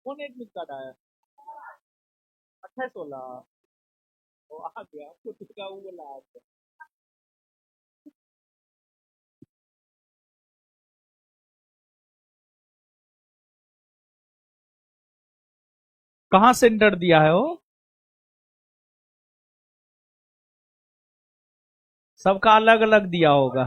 कौन admit card आया? 28 वाला। वो आ गया कुछ का वो बोला आपको। कहाँ सेंटर दिया है वो? सबका अलग अलग दिया होगा।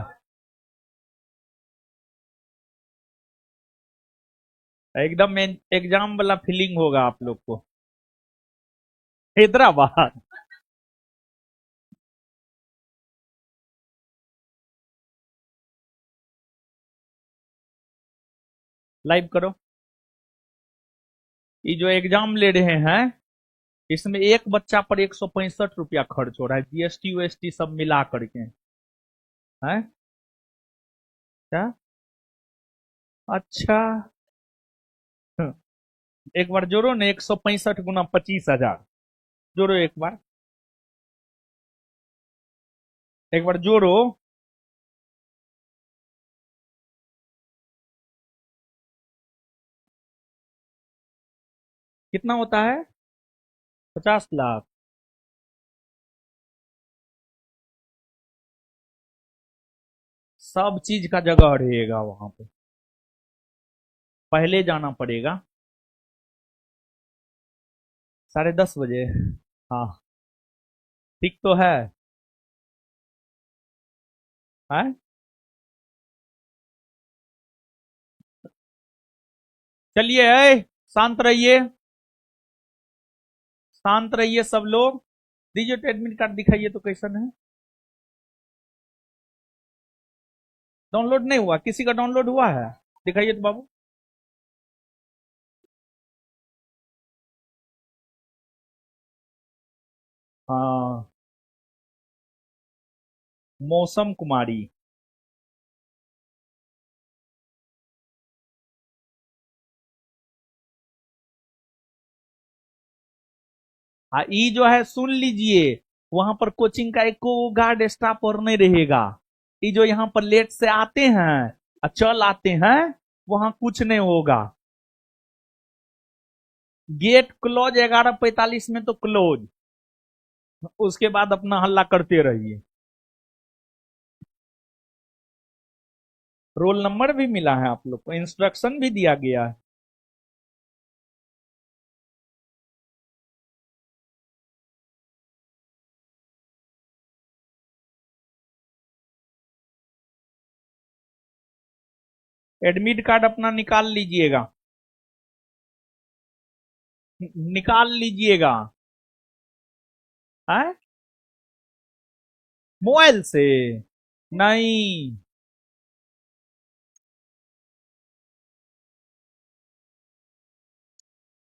एकदम एग्जाम वाला फीलिंग होगा आप लोग को। हैदराबाद। लाइव करो। ये जो एग्जाम ले रहे हैं इसमें एक बच्चा पर 165 रुपया खर्च हो रहा है, जीएसटी वीएसटी सब मिला करके। है क्या? अच्छा। हम्म, एक बार जोड़ो ना, 165 गुना 25,000। जोड़ो एक बार। एक बार जोड़ो। कितना होता है? 50 लाख। सब चीज का जगह रहेगा वहां पे। पहले जाना पड़ेगा। 10:30 बजे। हाँ। ठीक तो है। है। चलिए, शांत रहिए। शांत रहिए सब लोग। दीजिए तो एडमिट कार्ड दिखाइए तो कैसन है। डाउनलोड नहीं हुआ? किसी का डाउनलोड हुआ है? दिखाइए तो बाबू। हाँ। मौसम कुमारी। हाँ, ई जो है सुन लीजिए। वहां पर कोचिंग का एक को गार्ड स्टाफ और नहीं रहेगा। ये जो यहाँ पर लेट से आते हैं और चल आते हैं, वहां कुछ नहीं होगा। गेट क्लोज 11:45 में तो क्लोज। उसके बाद अपना हल्ला करते रहिए। रोल नंबर भी मिला है आप लोग को, इंस्ट्रक्शन भी दिया गया है। एडमिट कार्ड अपना निकाल लीजिएगा। निकाल लीजिएगा। है। मोबाइल से? नहीं।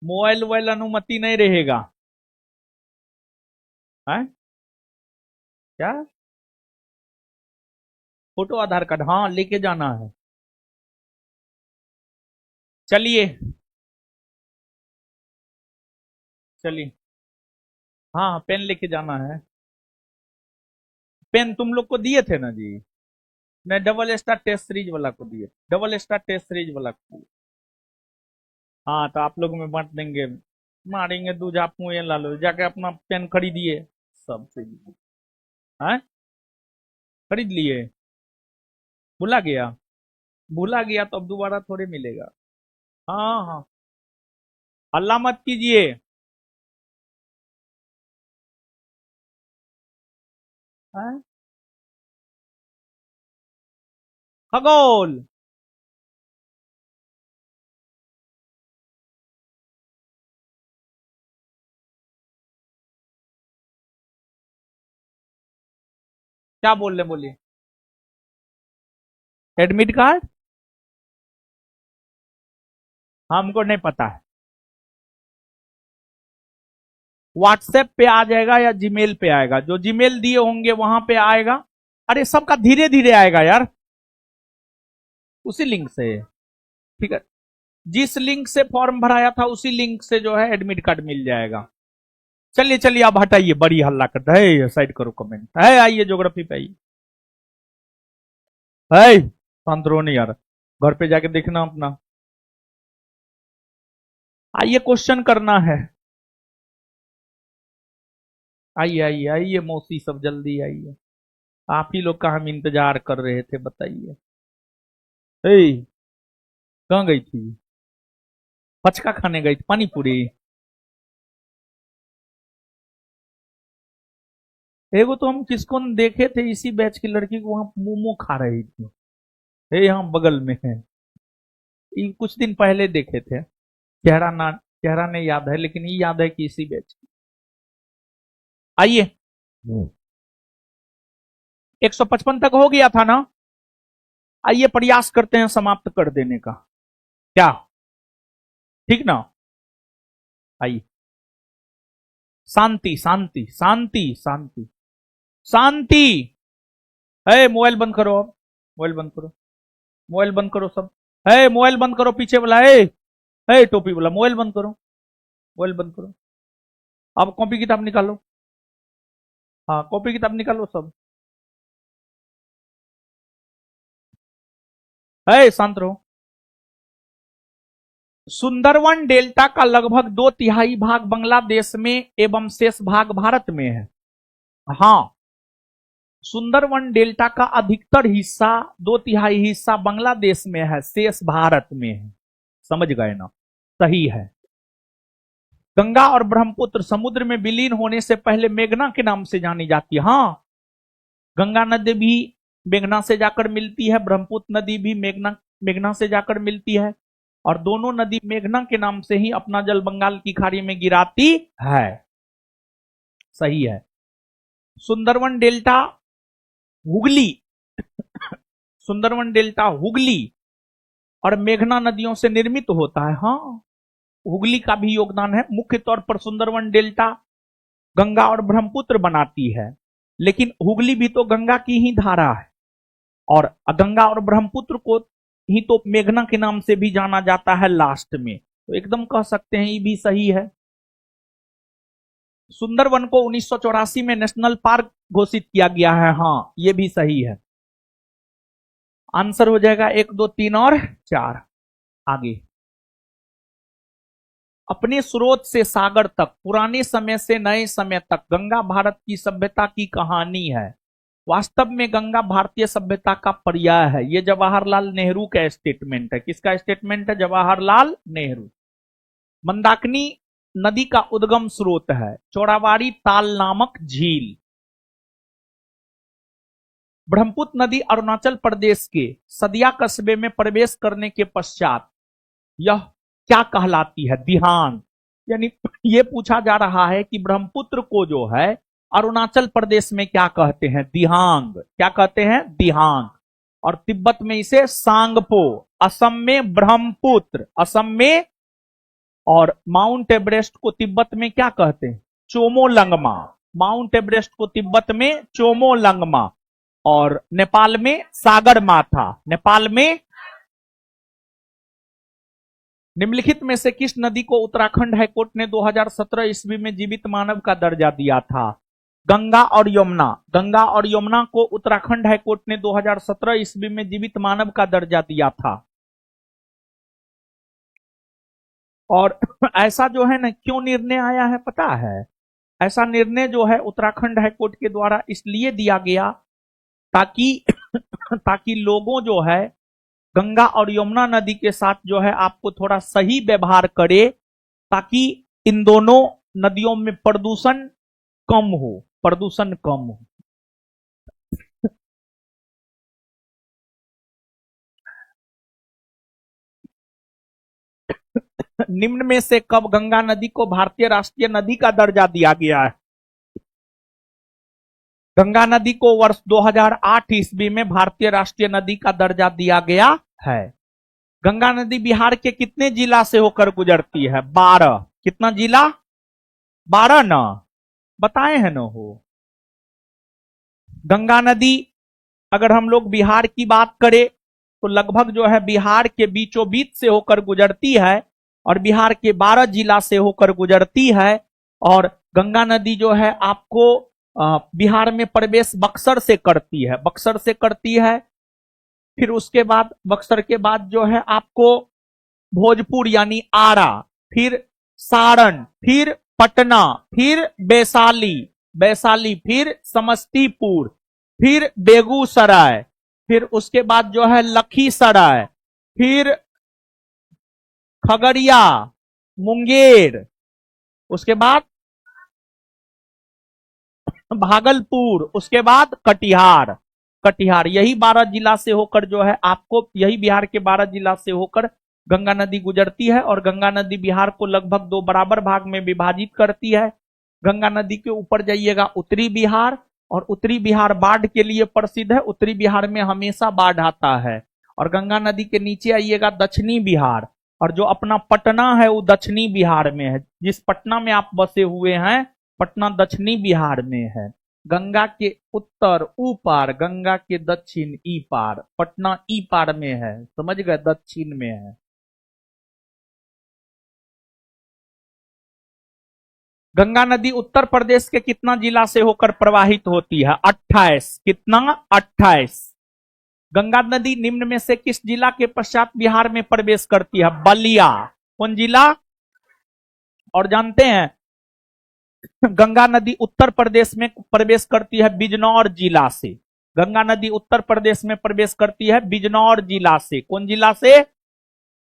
मोबाइल वाइल अनुमति नहीं रहेगा। है। क्या? फोटो आधार कार्ड, हाँ लेके जाना है। चलिए। चलिए। हाँ, पेन लेके जाना है। पेन तुम लोग को दिए थे ना जी? नहीं, डबल स्टार टेस्ट सीरीज वाला को दिए। डबल स्टार टेस्ट सीरीज वाला को दिए। हाँ, तो आप लोग में बांट देंगे। मारेंगे दूजा पुए लालो, जाके अपना पेन खरीदिए। सब चीज। है। खरीद लिए? भुला गया? भुला गया तो अब दोबारा थोड़े मिलेगा। हाँ हाँ। हल्ला मत कीजिए। हैं? खगोल। क्या बोल रहे बोलिए। एडमिट कार्ड हमको नहीं पता है। व्हाट्सएप पे आ जाएगा या जीमेल पे आएगा? जो जीमेल दिए होंगे वहां पे आएगा। अरे सबका धीरे धीरे आएगा यार। उसी लिंक से। ठीक है। जिस लिंक से फॉर्म भराया था उसी लिंक से जो है एडमिट कार्ड मिल जाएगा। चलिए चलिए, आप हटाइए, बड़ी हल्ला करता है। साइड करो कमेंट है, आइए ज्योग्राफी पे आइए। है। शांत रहो नहीं यार। घर पे जाके देखना अपना। आइए क्वेश्चन करना है। आइए आइए आइए मौसी सब जल्दी आइए। आप ही लोग का हम इंतजार कर रहे थे, बताइए। ए, कहाँ गई थी? पचका खाने गई थी, पानी पूरी। एगो तो हम किसको न देखे थे, इसी बैच की लड़की को वहां मोमो खा रही थी। ये यहाँ बगल में है। ये कुछ दिन पहले देखे थे। चेहरा नहीं याद है, लेकिन ये याद है कि इसी बैच की। आइए, 155 तक हो गया था ना। आइए प्रयास करते हैं समाप्त कर देने का। क्या ठीक ना? आइए, शांति शांति शांति शांति शांति। है मोबाइल बंद करो, अब मोबाइल बंद करो, मोबाइल बंद करो सब। है मोबाइल बंद करो, पीछे वाला है टोपी वाला, मोबाइल बंद करो, मोबाइल बंद करो। अब कॉपी किताब निकालो। हाँ, कॉपी किताब निकालो सब। है शांत रहो। सुंदरवन डेल्टा का लगभग 2/3 भाग बांग्लादेश में एवं शेष भाग भारत में है। हाँ, सुंदरवन डेल्टा का अधिकतर हिस्सा 2/3 हिस्सा बांग्लादेश में है, शेष भारत में है। समझ गए ना? सही है। गंगा और ब्रह्मपुत्र समुद्र में विलीन होने से पहले मेघना के नाम से जानी जाती है। हाँ, गंगा नदी भी मेघना से जाकर मिलती है, ब्रह्मपुत्र नदी भी मेघना से जाकर मिलती है, और दोनों नदी मेघना के नाम से ही अपना जल बंगाल की खाड़ी में गिराती है। सही है। सुंदरवन डेल्टा हुगली सुंदरवन डेल्टा हुगली और मेघना नदियों से निर्मित होता है। हाँ, हुगली का भी योगदान है। मुख्य तौर पर सुंदरवन डेल्टा गंगा और ब्रह्मपुत्र बनाती है, लेकिन हुगली भी तो गंगा की ही धारा है, और गंगा और ब्रह्मपुत्र को ही तो मेघना के नाम से भी जाना जाता है लास्ट में। तो एकदम कह सकते हैं ये भी सही है। सुंदरवन को 1984 में नेशनल पार्क घोषित किया गया है। हाँ, ये भी सही है। आंसर हो जाएगा 1, 2, 3 और 4। आगे, अपने स्रोत से सागर तक, पुराने समय से नए समय तक गंगा भारत की सभ्यता की कहानी है। वास्तव में गंगा भारतीय सभ्यता का पर्याय है। यह जवाहरलाल नेहरू का स्टेटमेंट है। किसका स्टेटमेंट है? जवाहरलाल नेहरू। मंदाकिनी नदी का उद्गम स्रोत है चौड़ावाड़ी ताल नामक झील। ब्रह्मपुत्र नदी अरुणाचल प्रदेश के सदिया कस्बे में प्रवेश करने के पश्चात यह क्या कहलाती है? दिहांग। यानी यह पूछा जा रहा है कि ब्रह्मपुत्र को जो है अरुणाचल प्रदेश में क्या कहते हैं? दिहांग। क्या कहते हैं? दिहांग। और तिब्बत में इसे सांगपो, असम में ब्रह्मपुत्र, असम में। और माउंट एवरेस्ट को तिब्बत में क्या कहते हैं? चोमोलंगमा। माउंट एवरेस्ट को तिब्बत में चोमोलंगमा, और नेपाल में सागर माथा। नेपाल में निम्नलिखित में से किस नदी को उत्तराखंड हाईकोर्ट ने 2017 ईस्वी में जीवित मानव का दर्जा दिया था? गंगा और यमुना। गंगा और यमुना को उत्तराखंड हाईकोर्ट ने 2017 ईस्वी में जीवित मानव का दर्जा दिया था। और ऐसा जो है ना, क्यों निर्णय आया है पता है? ऐसा निर्णय जो है उत्तराखंड हाईकोर्ट के द्वारा इसलिए दिया गया ताकि लोगों जो है गंगा और यमुना नदी के साथ जो है आपको थोड़ा सही व्यवहार करे, ताकि इन दोनों नदियों में प्रदूषण कम हो, प्रदूषण कम हो। निम्न में से कब गंगा नदी को भारतीय राष्ट्रीय नदी का दर्जा दिया गया है? गंगा नदी को वर्ष 2008 ईस्वी में भारतीय राष्ट्रीय नदी का दर्जा दिया गया है। गंगा नदी बिहार के कितने जिला से होकर गुजरती है? 12। कितना जिला? 12 ना, बताए हैं ना हो। गंगा नदी अगर हम लोग बिहार की बात करें तो लगभग जो है बिहार के बीचों बीच से होकर गुजरती है, और बिहार के 12 जिला से होकर गुजरती है। और गंगा नदी जो है आपको बिहार में प्रवेश बक्सर से करती है, बक्सर से करती है। फिर उसके बाद बक्सर के बाद जो है आपको भोजपुर यानी आरा, फिर सारण, फिर पटना, फिर वैशाली, वैशाली, फिर समस्तीपुर, फिर बेगूसराय, फिर उसके बाद जो है लखीसराय, फिर खगड़िया, मुंगेर, उसके बाद भागलपुर, उसके बाद कटिहार। कटिहार, यही 12 जिला से होकर जो है आपको, यही बिहार के 12 जिला से होकर गंगा नदी गुजरती है और गंगा नदी बिहार को लगभग 2 बराबर भाग में विभाजित करती है। गंगा नदी के ऊपर जाइएगा उत्तरी बिहार, और उत्तरी बिहार बाढ़ के लिए प्रसिद्ध है, उत्तरी बिहार में हमेशा बाढ़ आता है। और गंगा नदी के नीचे आइएगा दक्षिणी बिहार, और जो अपना पटना है वो दक्षिणी बिहार में है। जिस पटना में आप बसे हुए हैं, पटना दक्षिणी बिहार में है। गंगा के उत्तर ऊ पार, गंगा के दक्षिण ई पार, पटना ई पार में है, समझ गए, दक्षिण में है। गंगा नदी उत्तर प्रदेश के कितना जिला से होकर प्रवाहित होती है? 28। कितना? 28। गंगा नदी निम्न में से किस जिला के पश्चात बिहार में प्रवेश करती है? बलिया। कौन जिला? और जानते हैं गंगा नदी उत्तर प्रदेश में प्रवेश करती है बिजनौर जिला से। गंगा नदी उत्तर प्रदेश में प्रवेश करती है बिजनौर जिला से। कौन जिला से?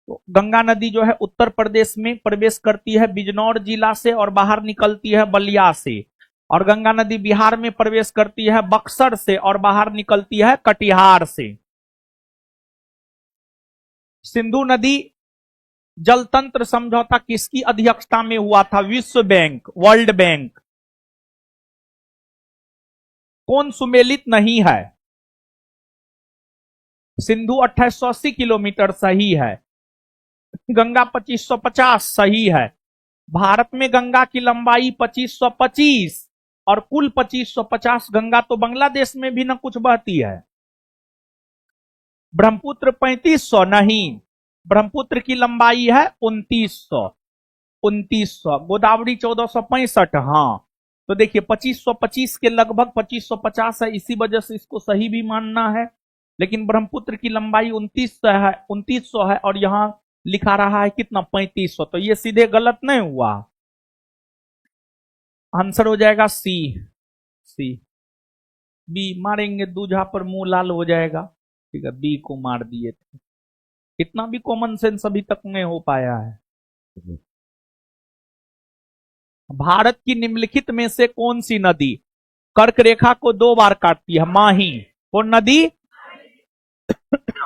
तो गंगा नदी जो है उत्तर प्रदेश में प्रवेश करती है बिजनौर जिला से और बाहर निकलती है बलिया से। और गंगा नदी बिहार में प्रवेश करती है बक्सर से और बाहर निकलती है कटिहार से। सिंधु नदी जल तंत्र समझौता किसकी अध्यक्षता में हुआ था? विश्व बैंक, वर्ल्ड बैंक। कौन सुमेलित नहीं है? सिंधु 2880 किलोमीटर सही है। गंगा 2550 सही है। भारत में गंगा की लंबाई 2525 और कुल 2550। गंगा तो बांग्लादेश में भी ना कुछ बहती है। ब्रह्मपुत्र 3500 नहीं, ब्रह्मपुत्र की लंबाई है 2900। 2900। गोदावरी 1465। हाँ, तो देखिए 2525 के लगभग 2550 है, इसी वजह से इसको सही भी मानना है। लेकिन ब्रह्मपुत्र की लंबाई 2900 है और यहां लिखा रहा है कितना? 3500। तो ये सीधे गलत नहीं हुआ। आंसर हो जाएगा सी। सी। बी मारेंगे दूल्हा पर मुंह लाल हो जाएगा। ठीक है, बी को मार दिए थे। इतना भी कॉमन सेंस अभी तक नहीं हो पाया है। भारत की निम्नलिखित में से कौन सी नदी कर्क रेखा को 2 बार काटती है? माही। कौन नदी?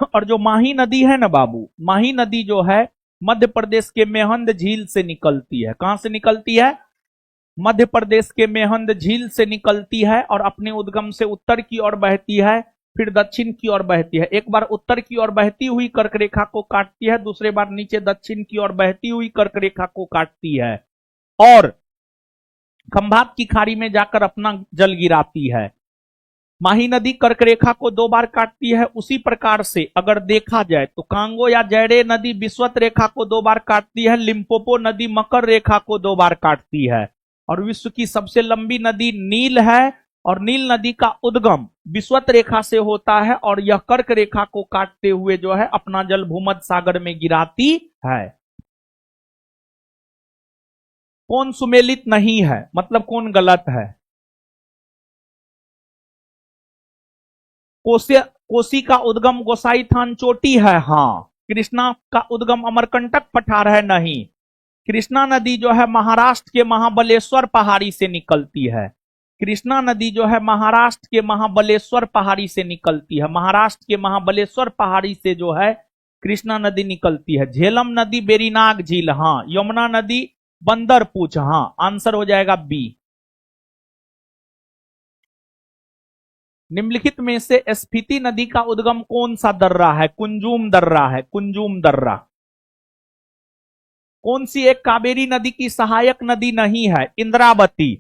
और जो माही नदी है ना बाबू, माही नदी जो है मध्य प्रदेश के मेहंद झील से निकलती है। कहां से निकलती है? मध्य प्रदेश के मेहंद झील से निकलती है और अपने उद्गम से उत्तर की ओर बहती है, फिर दक्षिण की ओर बहती है। एक बार उत्तर की ओर बहती हुई कर्क रेखा को काटती है, दूसरे बार नीचे दक्षिण की ओर बहती हुई कर्क रेखा को काटती है और खंभात की खाड़ी में जाकर अपना जल गिराती है। माही नदी कर्क रेखा को 2 बार काटती है। उसी प्रकार से अगर देखा जाए तो कांगो या जैरे नदी विषुवत रेखा को 2 बार काटती है। लिम्पोपो नदी मकर रेखा को 2 बार काटती है। और विश्व की सबसे लंबी नदी नील है और नील नदी का उद्गम विषुवत रेखा से होता है और यह कर्क रेखा को काटते हुए जो है अपना जल भूमध्य सागर में गिराती है। कौन सुमेलित नहीं है? मतलब कौन गलत है? कोसी का उद्गम गोसाई थान चोटी है। हाँ। कृष्णा का उद्गम अमरकंटक पठार है। नहीं। कृष्णा नदी जो है महाराष्ट्र के महाबलेश्वर पहाड़ी से निकलती है। कृष्णा नदी जो है महाराष्ट्र के महाबलेश्वर पहाड़ी से निकलती है। महाराष्ट्र के महाबलेश्वर पहाड़ी से जो है कृष्णा नदी निकलती है। झेलम नदी बेरीनाग झील। हाँ। यमुना नदी बंदरपूछ। हाँ, आंसर हो जाएगा बी। निम्नलिखित में से स्पीति नदी का उद्गम कौन सा दर्रा है? कुंजुम दर्रा है। कुंजुम दर्रा। कौन सी एक कावेरी नदी की सहायक नदी नहीं है? इंद्रावती।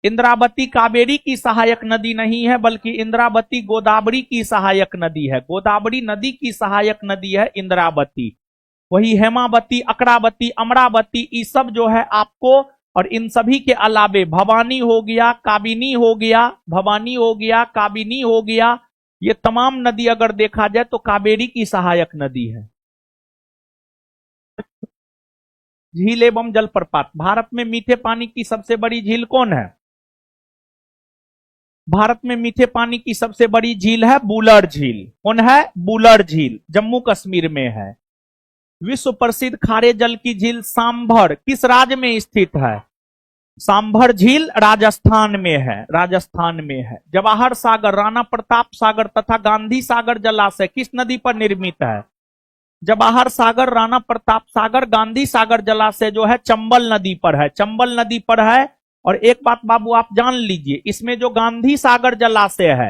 इंद्रावती कावेरी की सहायक नदी नहीं है, बल्कि इंद्रावती गोदावरी की सहायक नदी है। गोदावरी नदी की सहायक नदी है इंद्रावती। वही हेमावती, अकरावती, अमरावती, ये सब जो है आपको, और इन सभी के अलावे भवानी हो गया, काबिनी हो गया, भवानी हो गया, काबिनी हो गया, ये तमाम नदी अगर देखा जाए तो कावेरी की सहायक नदी है। झील एवं जलप्रपात। भारत में मीठे पानी की सबसे बड़ी झील कौन है? भारत में मीठे पानी की सबसे बड़ी झील है बुलर झील। कौन है? बुलर झील, जम्मू कश्मीर में है। विश्व प्रसिद्ध खारे जल की झील सांभर किस राज्य में स्थित है? सांभर झील राजस्थान में है, राजस्थान में है। जवाहर सागर, राणा प्रताप सागर तथा गांधी सागर जलाशय किस नदी पर निर्मित है? जवाहर सागर, राणा प्रताप सागर, गांधी सागर जलाशय जो है चंबल नदी पर है, चंबल नदी पर है। और एक बात बाबू आप जान लीजिए, इसमें जो गांधी सागर जलाशय है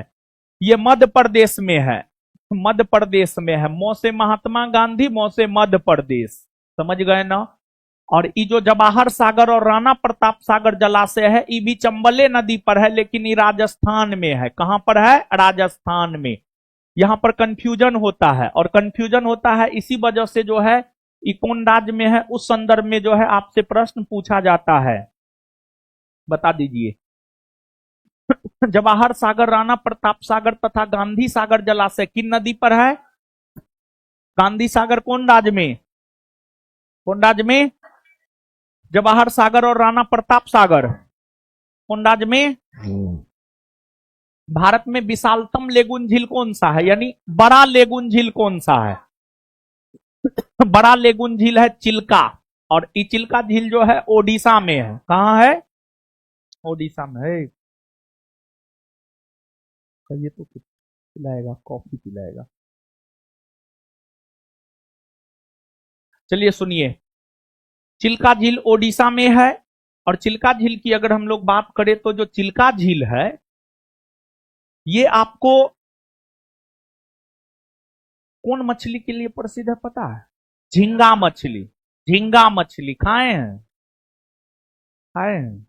ये मध्य प्रदेश में है, मध्य प्रदेश में है। मौ से महात्मा गांधी, मौ से मध्य प्रदेश, समझ गए ना। और ये जो जवाहर सागर और राणा प्रताप सागर जलाशय है ये भी चंबले नदी पर है, लेकिन ये राजस्थान में है। कहां पर है? राजस्थान में। यहां पर कंफ्यूजन होता है, और कंफ्यूजन होता है इसी वजह से जो है ये कौन राज्य में है उस संदर्भ में जो है आपसे प्रश्न पूछा जाता है, बता दीजिए। जवाहर सागर, राणा प्रताप सागर तथा गांधी सागर जलाशय किन नदी पर है? गांधी सागर कौन राज्य में? कौन राज्य में? जवाहर सागर और राणा प्रताप सागर कौन राज्य में? भारत में विशालतम लेगुन झील कौन सा है, यानी बड़ा लेगुन झील कौन सा है? बड़ा लेगुन झील है चिल्का, और ये चिल्का झील जो है ओडिशा में है। कहां है? ओडिशा में है। ये तो कुछ पिलाएगा, कॉफी पिलाएगा। चलिए सुनिए, चिल्का झील ओडिशा में है। और चिल्का झील की अगर हम लोग बात करें तो जो चिल्का झील है ये आपको कौन मछली के लिए प्रसिद्ध है पता है? झींगा मछली। झींगा मछली खाए हैं? खाए हैं?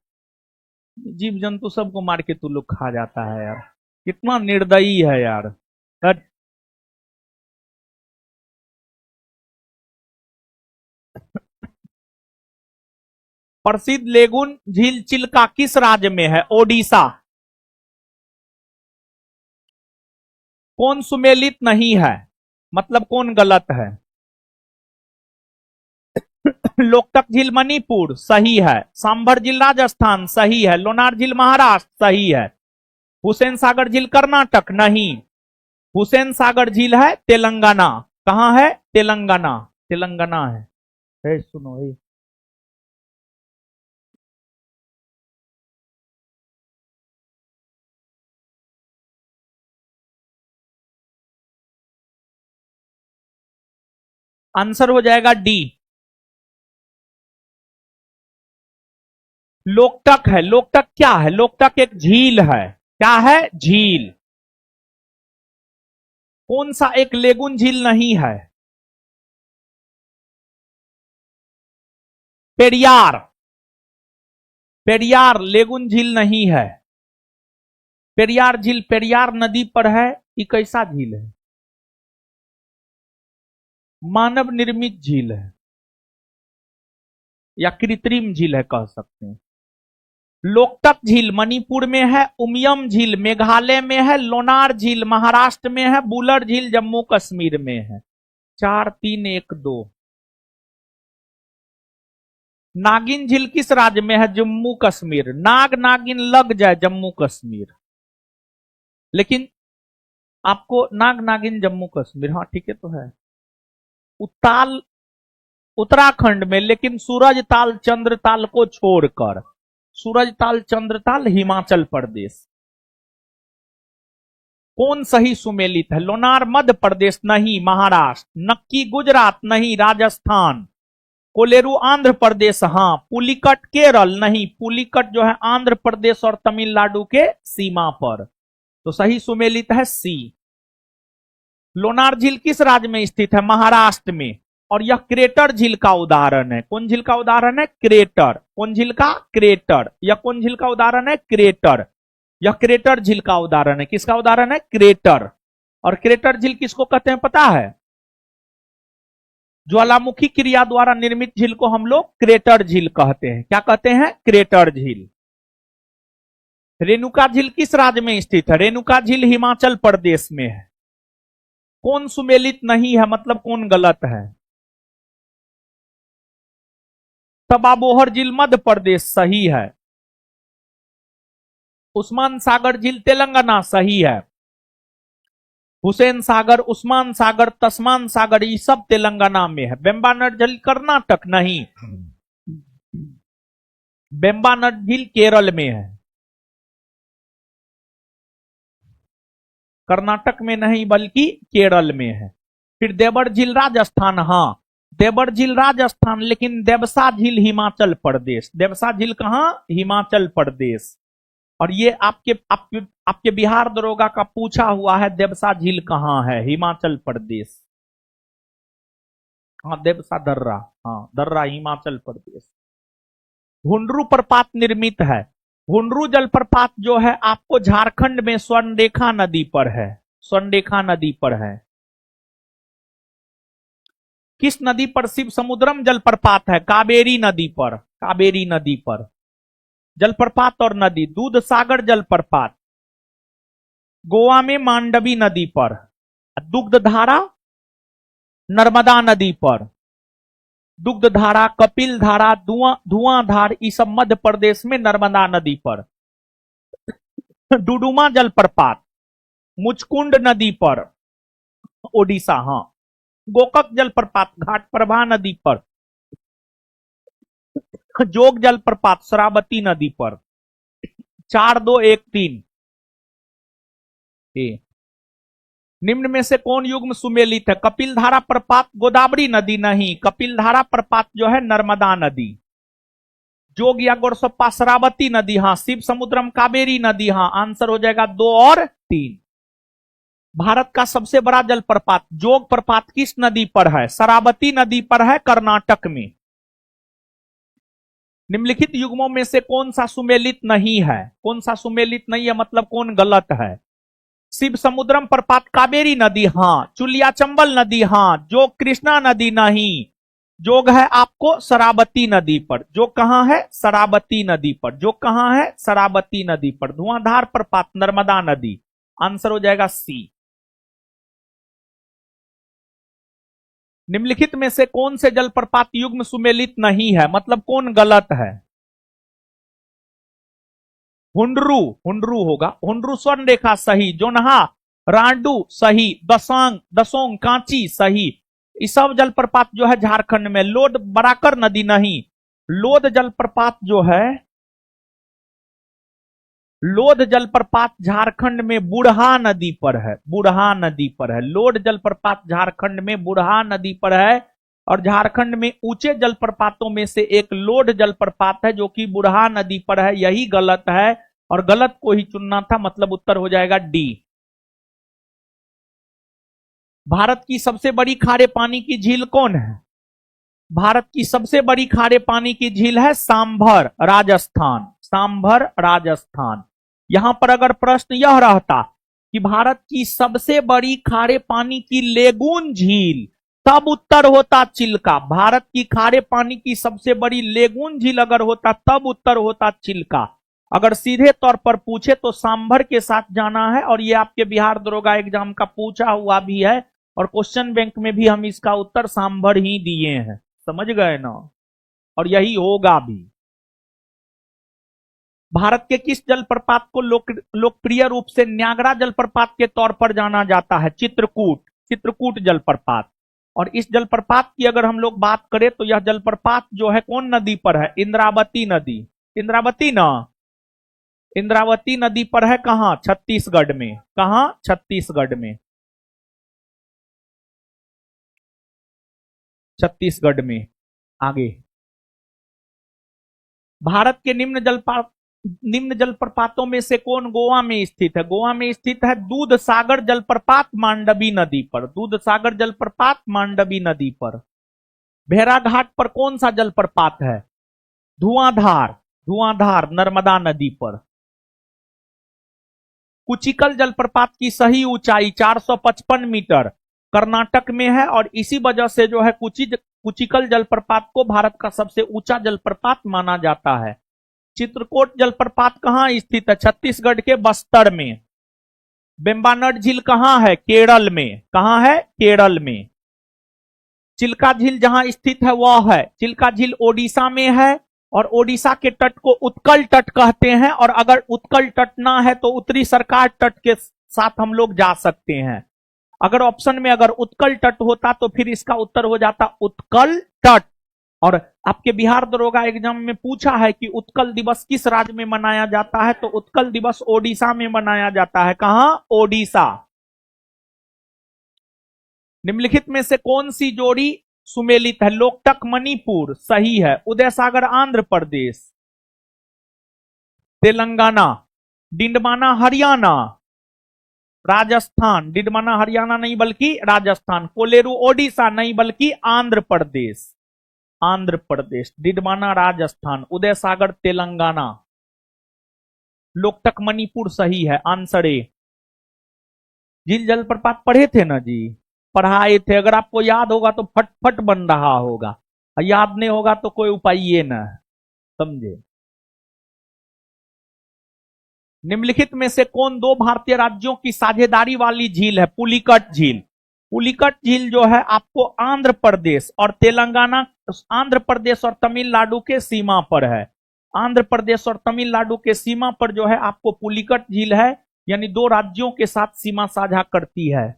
जीव जंतु सबको मार के तू लोग खा जाता है यार, कितना निर्दयी है यार। प्रसिद्ध लेगुन झील चिल्का किस राज्य में है? ओडिशा। कौन सुमेलित नहीं है, मतलब कौन गलत है? लोकटक झील मणिपुर, सही है। सांभर झील राजस्थान, सही है। लोनार झील महाराष्ट्र, सही है। हुसैन सागर झील कर्नाटक, नहीं। हुसैन सागर झील है तेलंगाना। कहां है? तेलंगाना, तेलंगाना है। सुनो हे। आंसर हो जाएगा डी, लोकटक है। लोकटक क्या है? लोकटक एक झील है। क्या है? झील। कौन सा एक लेगुन झील नहीं है? पेरियार। पेरियार लेगुन झील नहीं है। पेरियार झील पेरियार नदी पर है। ये कैसा झील है? मानव निर्मित झील है या कृत्रिम झील है कह सकते हैं। लोकटक झील मणिपुर में है, उमियम झील मेघालय में है, लोनार झील महाराष्ट्र में है, बुलर झील जम्मू कश्मीर में है। 4 3 1 2। नागिन झील किस राज्य में है? जम्मू कश्मीर। नाग नागिन लग जाए जम्मू कश्मीर, लेकिन आपको नाग नागिन जम्मू कश्मीर, हाँ ठीक है तो है। उत्ताल उत्तराखंड में, लेकिन सूरज ताल चंद्रताल को छोड़कर। सूरज ताल चंद्रताल हिमाचल प्रदेश। कौन सही सुमेलित है? लोनार मध्य प्रदेश, नहीं। महाराष्ट्र। नक्की गुजरात, नहीं। राजस्थान। कोलेरू आंध्र प्रदेश, हाँ। पुलिकट केरल, नहीं। पुलिकट जो है आंध्र प्रदेश और तमिलनाडु के सीमा पर। तो सही सुमेलित है सी। लोनार झील किस राज्य में स्थित है? महाराष्ट्र में। और यह क्रेटर झील का उदाहरण है। कौन झील का उदाहरण है? क्रेटर। कौन झील का? क्रेटर। यह कौन झील का उदाहरण है? क्रेटर। यह क्रेटर झील का उदाहरण है। किसका उदाहरण है? क्रेटर। और क्रेटर झील किसको कहते हैं पता है? ज्वालामुखी क्रिया द्वारा निर्मित झील को हम लोग क्रेटर झील कहते हैं। क्या कहते हैं? क्रेटर झील। रेणुका झील किस राज्य में स्थित है? रेणुका झील हिमाचल प्रदेश में है। कौन सुमेलित नहीं है, मतलब कौन गलत है? तबाबोहर झील मध्य प्रदेश सही है। उस्मान सागर झील तेलंगाना सही है। हुसैन सागर, उस्मान सागर, तस्मान सागर ये सब तेलंगाना में है। वेम्बानाड झील कर्नाटक नहीं, वेम्बानाड झील केरल में है, कर्नाटक में नहीं बल्कि केरल में है। फिर देवर झील राजस्थान, हाँ देवर झील राजस्थान, लेकिन देवसा झील हिमाचल प्रदेश। देवसा झील कहां? हिमाचल प्रदेश। और ये आपके बिहार दरोगा का पूछा हुआ है, देवसा झील कहां है? हिमाचल प्रदेश। हाँ देवसा दर्रा, हाँ दर्रा हिमाचल प्रदेश। हुंडरू प्रपात निर्मित है। हुंडरू जलप्रपात जो है आपको झारखंड में स्वर्णरेखा नदी पर है, स्वर्णरेखा नदी पर है। किस नदी पर शिव समुद्रम जलप्रपात है? कावेरी नदी पर, कावेरी नदी पर जलप्रपात और नदी। दूध सागर जलप्रपात गोवा में मांडवी नदी पर। दुग्धधारा नर्मदा नदी पर। दुग्धधारा, कपिल धारा, धुआंधार ये सब मध्य प्रदेश में नर्मदा नदी पर। डुडुमा जलप्रपात मुचकुंड नदी पर, ओडिशा। हाँ गोकक जलप्रपात घाटप्रभा नदी पर। जोग जलप्रपात शरावती नदी पर। 4213। निम्न में से कौन युग्म सुमेलित है? कपिल धारा प्रपात गोदावरी नदी नहीं, कपिल धारा प्रपात जो है नर्मदा नदी। जोग या गोरसप्पा शरावती नदी, हाँ। शिव समुद्रम कावेरी नदी, हाँ। आंसर हो जाएगा 2 और 3। भारत का सबसे बड़ा जलप्रपात जोग प्रपात किस नदी पर है? शरावती नदी पर है, कर्नाटक में। निम्नलिखित युग्मों में से कौन सा सुमेलित नहीं है? कौन सा सुमेलित नहीं है मतलब कौन गलत है? शिव समुद्रम प्रपात कावेरी नदी, हाँ। चुलिया चंबल नदी, हाँ। जोग कृष्णा नदी नहीं। जोग है आपको शरावती नदी पर। जोग कहां है? शरावती नदी पर। जोग कहां है? शरावती नदी पर। धुआंधार प्रपात नर्मदा नदी। आंसर हो जाएगा सी। निम्नलिखित में से कौन से जलप्रपात युग्म सुमेलित नहीं है मतलब कौन गलत है? हुंडरू, हुंडरू होगा। हुंडरू स्वर्ण रेखा सही। जोनहा, रांडू सही। दसांग, दसोंग, कांची सही। ये सब जलप्रपात जो है झारखंड में। लोड बराकर नदी नहीं। लोध जलप्रपात जो है, लोध जलप्रपात झारखंड में बुढ़ा नदी पर है, बुढ़ा नदी पर है। लोड जलप्रपात झारखंड में बुढ़ा नदी पर है। और झारखंड में ऊंचे जलप्रपातों में से एक लोड जलप्रपात है जो कि बुढ़ा नदी पर है। यही गलत है और गलत को ही चुनना था, मतलब उत्तर हो जाएगा डी। भारत की सबसे बड़ी खारे पानी की झील कौन है? भारत की सबसे बड़ी खारे पानी की झील है सांभर, राजस्थान। सांभर, राजस्थान। यहां पर अगर प्रश्न यह रहता कि भारत की सबसे बड़ी खारे पानी की लेगून झील, तब उत्तर होता चिल्का। भारत की खारे पानी की सबसे बड़ी लेगून झील अगर होता तब उत्तर होता चिल्का। अगर सीधे तौर पर पूछे तो सांभर के साथ जाना है। और ये आपके बिहार दरोगा एग्जाम का पूछा हुआ भी है और क्वेश्चन बैंक में भी हम इसका उत्तर सांभर ही दिए हैं, समझ गए ना। और यही होगा भी। भारत के किस जलप्रपात को लोकप्रिय रूप से न्यागरा जलप्रपात के तौर पर जाना जाता है? चित्रकूट, चित्रकूट जलप्रपात। और इस जलप्रपात की अगर हम लोग बात करें तो यह जलप्रपात जो है कौन नदी पर है? इंद्रावती नदी। इंद्रावती ना, इंद्रावती नदी पर है। कहां? छत्तीसगढ़ में। कहां? छत्तीसगढ़ में, छत्तीसगढ़ में। आगे, भारत के निम्न जलप्रपातों में से कौन गोवा में स्थित है? गोवा में स्थित है दूध सागर जलप्रपात मांडवी नदी पर। दूध सागर जलप्रपात मांडवी नदी पर। भेड़ाघाट पर कौन सा जलप्रपात है? धुआंधार, धुआंधार नर्मदा नदी पर। कुचिकल जलप्रपात की सही ऊंचाई 455 मीटर कर्नाटक में है। और इसी वजह से जो है कुचिकल जलप्रपात को भारत का सबसे ऊंचा जलप्रपात माना जाता है। चित्रकूट जलप्रपात कहां स्थित है? छत्तीसगढ़ के बस्तर में। वेम्बानाड झील कहां है? केरल में। कहां है? केरल में। चिल्का झील जहां स्थित है वह है, चिल्का झील ओडिशा में है और ओडिशा के तट को उत्कल तट कहते हैं। और अगर उत्कल तट ना है तो उत्तरी सरकार तट के साथ हम लोग जा सकते हैं। अगर ऑप्शन में अगर उत्कल तट होता तो फिर इसका उत्तर हो जाता उत्कल तट। और आपके बिहार दरोगा एग्जाम में पूछा है कि उत्कल दिवस किस राज्य में मनाया जाता है, तो उत्कल दिवस ओडिशा में मनाया जाता है। कहां? ओडिशा। निम्नलिखित में से कौन सी जोड़ी सुमेलित है? लोकटक मणिपुर सही है। उदय सागर आंध्र प्रदेश, तेलंगाना, डिंडमाना हरियाणा, राजस्थान, डिडमाना हरियाणा नहीं बल्कि राजस्थान, कोलेरू ओडिशा नहीं बल्कि आंध्र प्रदेश, आंध्र प्रदेश, डिडमाना राजस्थान, उदय सागर तेलंगाना, लोकटक मणिपुर सही है। Answer A. झील जलप्रपात पढ़े थे ना जी, पढ़ाए थे। अगर आपको याद होगा तो फटफट बन रहा होगा, याद नहीं होगा तो कोई उपाय ये न, समझे। निम्नलिखित में से कौन दो भारतीय राज्यों की साझेदारी वाली झील है? पुलिकट झील। पुलिकट झील जो है आपको आंध्र प्रदेश और तेलंगाना, आंध्र प्रदेश और तमिलनाडु के सीमा पर है। आंध्र प्रदेश और तमिलनाडु के सीमा पर जो है आपको पुलिकट झील है, यानी दो राज्यों के साथ सीमा साझा करती है।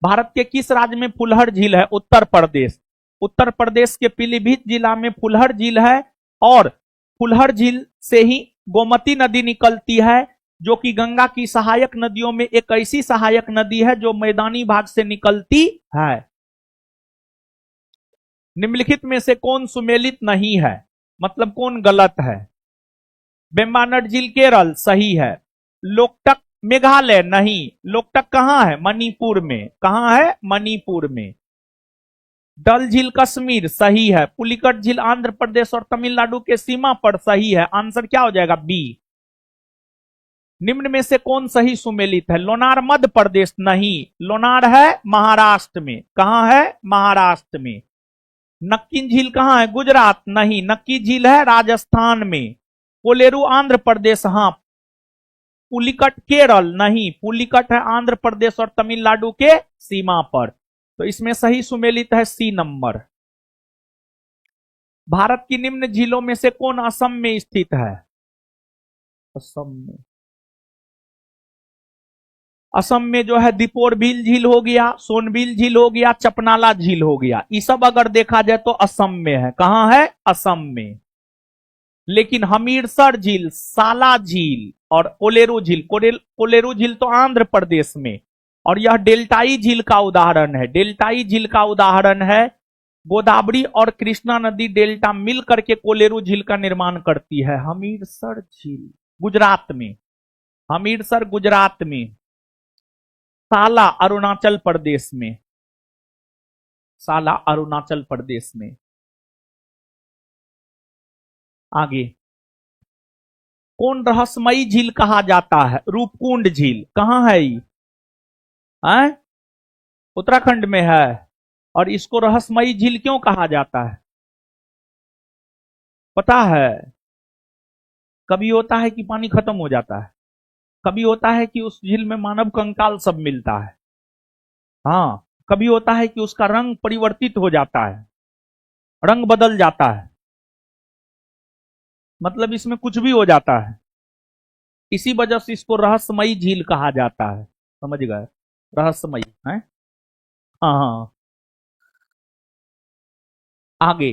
भारत के किस राज्य में फुलहर झील है? उत्तर प्रदेश। उत्तर प्रदेश के पीलीभीत जिला में फुलहर झील है और फुलहर झील से ही गोमती नदी निकलती है, जो कि गंगा की सहायक नदियों में एक ऐसी सहायक नदी है जो मैदानी भाग से निकलती है। निम्नलिखित में से कौन सुमेलित नहीं है, मतलब कौन गलत है? बेम्बानट झील केरल सही है। लोकटक मेघालय नहीं, लोकटक कहां है? मणिपुर में। कहां है? मणिपुर में। डल झील कश्मीर सही है। पुलिकट झील आंध्र प्रदेश और तमिलनाडु के सीमा पर सही है। आंसर क्या हो जाएगा? बी। निम्न में से कौन सही सुमेलित है? लोनार मध्य प्रदेश नहीं, लोनार है महाराष्ट्र में। कहां है? महाराष्ट्र में। नक्की झील कहां है? गुजरात नहीं, नक्की झील है राजस्थान में। कोलेरू आंध्र प्रदेश, हां। पुलिकट केरल नहीं, पुलिकट है आंध्र प्रदेश और तमिलनाडु के सीमा पर। तो इसमें सही सुमेलित है सी नंबर। भारत की निम्न झीलों में से कौन असम में स्थित है? असम में, असम में जो है दीपोरबिल झील हो गया, सोनबिल झील हो गया, चपनाला झील हो गया। ये सब अगर देखा जाए तो असम में है। कहां है? असम में। लेकिन हमीरसर झील, साला झील और कोलेरू झील, कोलेरू झील तो आंध्र प्रदेश में, और यह डेल्टाई झील का उदाहरण है। डेल्टाई झील का उदाहरण है। गोदावरी और कृष्णा नदी डेल्टा मिल करके कोलेरू झील का निर्माण करती है। हमीरसर झील गुजरात में, हमीरसर गुजरात में, साला अरुणाचल प्रदेश में, साला अरुणाचल प्रदेश में। आगे, कौन रहस्यमयी झील कहा जाता है? रूपकुंड झील। कहां है ये? उत्तराखंड में है। और इसको रहस्यमयी झील क्यों कहा जाता है पता है? कभी होता है कि पानी खत्म हो जाता है, कभी होता है कि उस झील में मानव कंकाल सब मिलता है, हाँ, कभी होता है कि उसका रंग परिवर्तित हो जाता है, रंग बदल जाता है, मतलब इसमें कुछ भी हो जाता है। इसी वजह से इसको रहस्यमयी झील कहा जाता है। समझ गए? रहस्यमयी है। हाँ। आगे,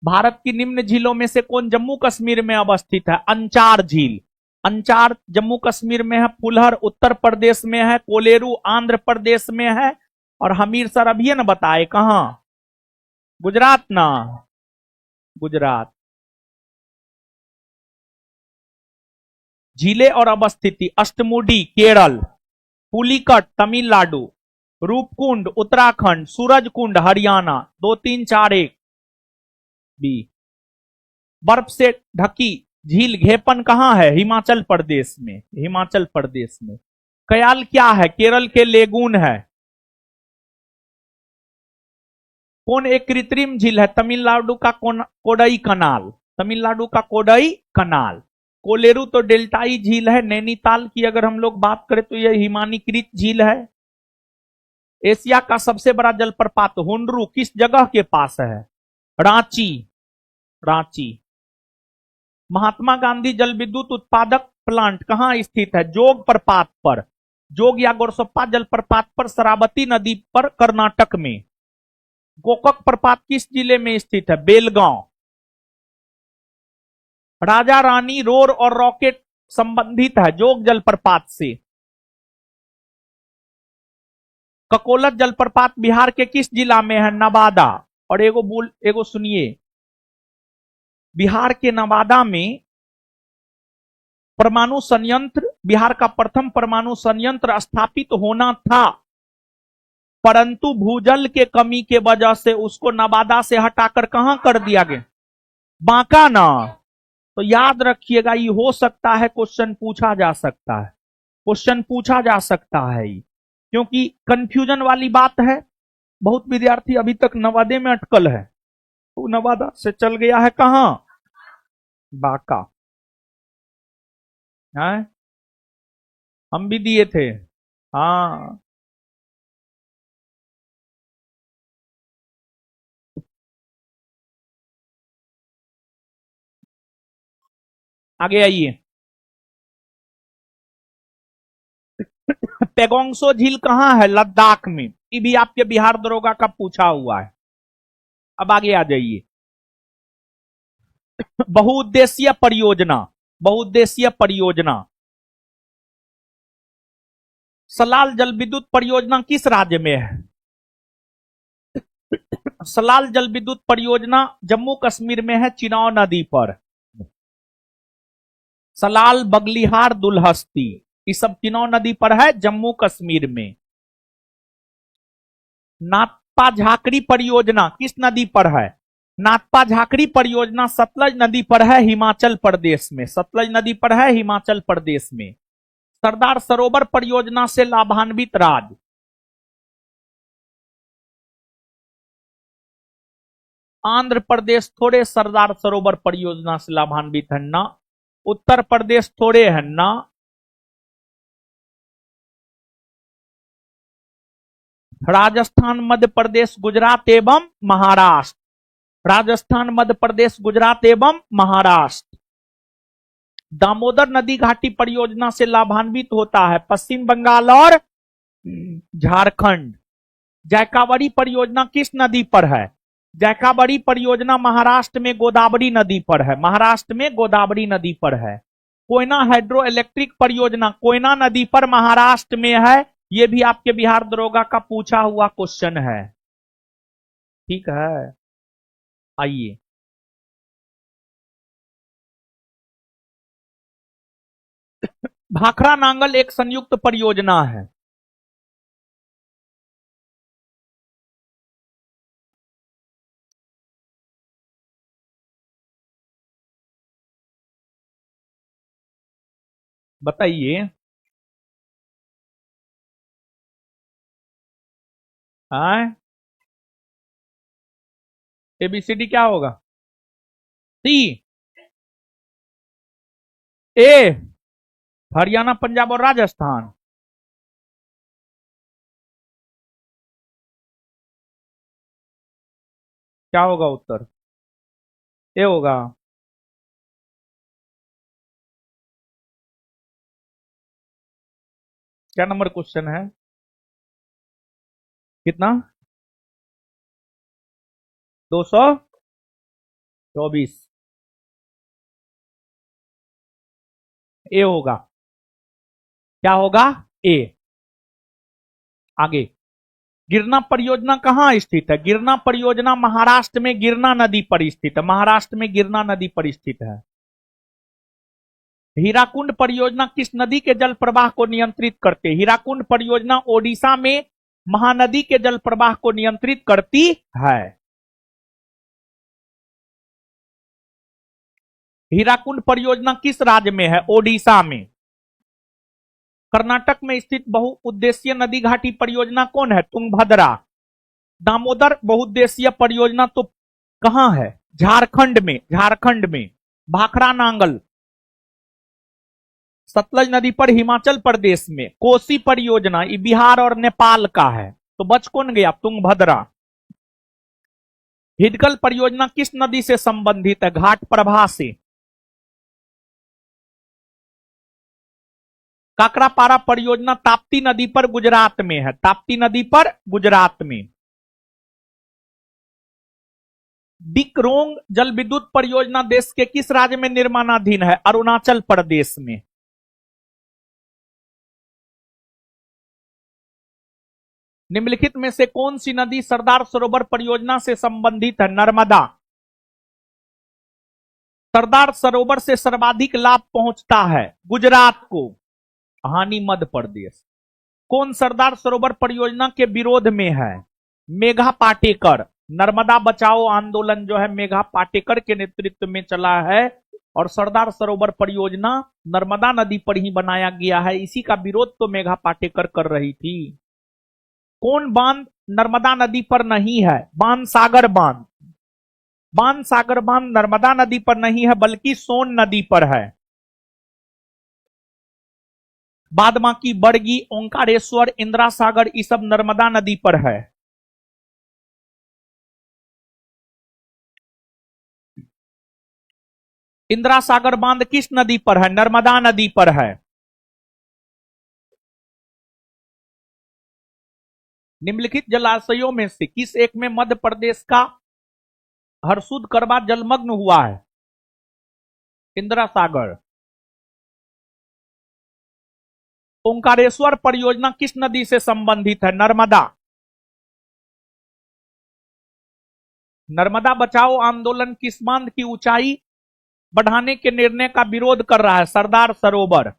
भारत की निम्न झीलों में से कौन जम्मू कश्मीर में अवस्थित है? अंचार झील। अंचार जम्मू कश्मीर में है, फुलहर उत्तर प्रदेश में है, कोलेरू आंध्र प्रदेश में है, और हमीरसर अभी न बताए कहां? गुजरात ना, गुजरात। झीलें और अवस्थिति, अष्टमुडी केरल, पुलिकट तमिलनाडु, रूपकुंड उत्तराखंड, सूरजकुंड हरियाणा। 2 3 4 1 बी। बर्फ से ढकी झील घेपन कहां है? हिमाचल प्रदेश में, हिमाचल प्रदेश में। कयाल क्या है? केरल के लेगून है। कौन एक कृत्रिम झील है? तमिलनाडु का कोडई कनाल, तमिलनाडु का कोडई कनाल। कोलेरू तो डेल्टाई झील है। नैनीताल की अगर हम लोग बात करें तो यह हिमानीकृत झील है। एशिया का सबसे बड़ा जलप्रपात हुंडरू किस जगह के पास है? रांची। रांची। महात्मा गांधी जल विद्युत उत्पादक प्लांट कहां स्थित है? जोग प्रपात पर, जोग या गोरसप्पा जलप्रपात पर, शरावती नदी पर, कर्नाटक में। गोकक प्रपात किस जिले में स्थित है? बेलगांव। राजा रानी रोर और रॉकेट संबंधित है जोग जलप्रपात से। ककोलत जलप्रपात बिहार के किस जिला में है? नवादा। और एगो सुनिए, बिहार के नवादा में परमाणु संयंत्र, बिहार का प्रथम परमाणु संयंत्र स्थापित होना था, परंतु भूजल के कमी के वजह से उसको नवादा से हटाकर कहां कर दिया गया? बांका ना। तो याद रखिएगा, ये हो सकता है क्वेश्चन पूछा जा सकता है, क्वेश्चन पूछा जा सकता है, क्योंकि कंफ्यूजन वाली बात है। बहुत विद्यार्थी अभी तक नवादे में अटकल है, तो नवादा से चल गया है कहां? बांका। है, हम भी दिए थे। हाँ, आगे आइए। पेगोंगसो झील कहां है? लद्दाख में। ये भी आपके बिहार दरोगा का पूछा हुआ है। अब आगे आ जाइए। बहुउद्देशीय परियोजना, बहुउद्देशीय परियोजना, सलाल जल विद्युत परियोजना किस राज्य में है? सलाल जल विद्युत परियोजना जम्मू कश्मीर में है, चिनाव नदी पर। सलाल, बगलिहार, दुलहस्ती, ये सब चिनाव नदी पर है, जम्मू कश्मीर में। नाथपा झाकड़ी परियोजना किस नदी पर है? नाथपा झाकड़ी परियोजना सतलज नदी पर है, हिमाचल प्रदेश में। सतलज नदी पर है, हिमाचल प्रदेश में। सरदार सरोवर परियोजना से लाभान्वित राज्य, आंध्र प्रदेश थोड़े सरदार सरोवर परियोजना से लाभान्वित है ना, उत्तर प्रदेश थोड़े है ना, राजस्थान, मध्य प्रदेश, गुजरात एवं महाराष्ट्र। राजस्थान, मध्य प्रदेश, गुजरात एवं महाराष्ट्र। दामोदर नदी घाटी परियोजना से लाभान्वित होता है पश्चिम बंगाल और झारखंड। जैकावरी परियोजना किस नदी पर है? जैकावरी परियोजना महाराष्ट्र में गोदावरी नदी पर है, महाराष्ट्र में गोदावरी नदी पर है। कोयना हाइड्रो इलेक्ट्रिक परियोजना कोयना नदी पर महाराष्ट्र में है, यह भी आपके बिहार दरोगा का पूछा हुआ क्वेश्चन है। ठीक है, आइए। भाखड़ा नांगल एक संयुक्त परियोजना है। बताइए। एबीसीडी क्या होगा? सी, ए हरियाणा, पंजाब और राजस्थान। क्या होगा उत्तर? ए होगा। क्या नंबर क्वेश्चन है? कितना? 224। ए होगा। क्या होगा? ए। आगे। गिरना परियोजना कहां स्थित है? गिरना परियोजना महाराष्ट्र में गिरना नदी पर स्थित है, महाराष्ट्र में गिरना नदी पर स्थित है। हीराकुंड परियोजना किस नदी के जल प्रवाह को नियंत्रित करते? हीराकुंड परियोजना ओडिशा में महानदी के जल प्रवाह को नियंत्रित करती है। हीराकुंड परियोजना किस राज्य में है? ओडिशा में। कर्नाटक में स्थित बहुउद्देशीय नदी घाटी परियोजना कौन है? तुंगभद्रा। दामोदर बहुउद्देशीय परियोजना तो कहां है? झारखंड में, झारखंड में। भाखड़ा नांगल सतलज नदी पर हिमाचल प्रदेश में। कोसी परियोजना ये बिहार और नेपाल का है। तो बच कौन गया? तुंगभद्रा। हिडकल परियोजना किस नदी से संबंधित है? घाट प्रभा से। काकरापारा परियोजना ताप्ती नदी पर गुजरात में है, ताप्ती नदी पर गुजरात में। डिक्रोंग जल विद्युत परियोजना देश के किस राज्य में निर्माणाधीन है? अरुणाचल प्रदेश में। निम्नलिखित में से कौन सी नदी सरदार सरोवर परियोजना से संबंधित है? नर्मदा। सरदार सरोवर से सर्वाधिक लाभ पहुंचता है गुजरात को, हानि मध्य प्रदेश। कौन सरदार सरोवर परियोजना के विरोध में है? मेघा पाटेकर। नर्मदा बचाओ आंदोलन जो है मेघा पाटेकर के नेतृत्व में चला है और सरदार सरोवर परियोजना नर्मदा नदी पर ही बनाया गया है, इसी का विरोध तो मेघा पाटेकर कर रही थी। कौन बांध नर्मदा नदी पर नहीं है? बाणसागर बांध। बाणसागर बांध नर्मदा नदी पर नहीं है बल्कि सोन नदी पर है। बादमाकी, बड़गी, ओंकारेश्वर, इंदिरा सागर ये सब नर्मदा नदी पर है। इंदिरा सागर बांध किस नदी पर है? नर्मदा नदी पर है। निम्नलिखित जलाशयों में से किस एक में मध्य प्रदेश का हरसुद करवा जलमग्न हुआ है? इंदिरा सागर। ओंकारेश्वर परियोजना किस नदी से संबंधित है? नर्मदा। नर्मदा बचाओ आंदोलन किस बांध की ऊंचाई बढ़ाने के निर्णय का विरोध कर रहा है? सरदार सरोवर।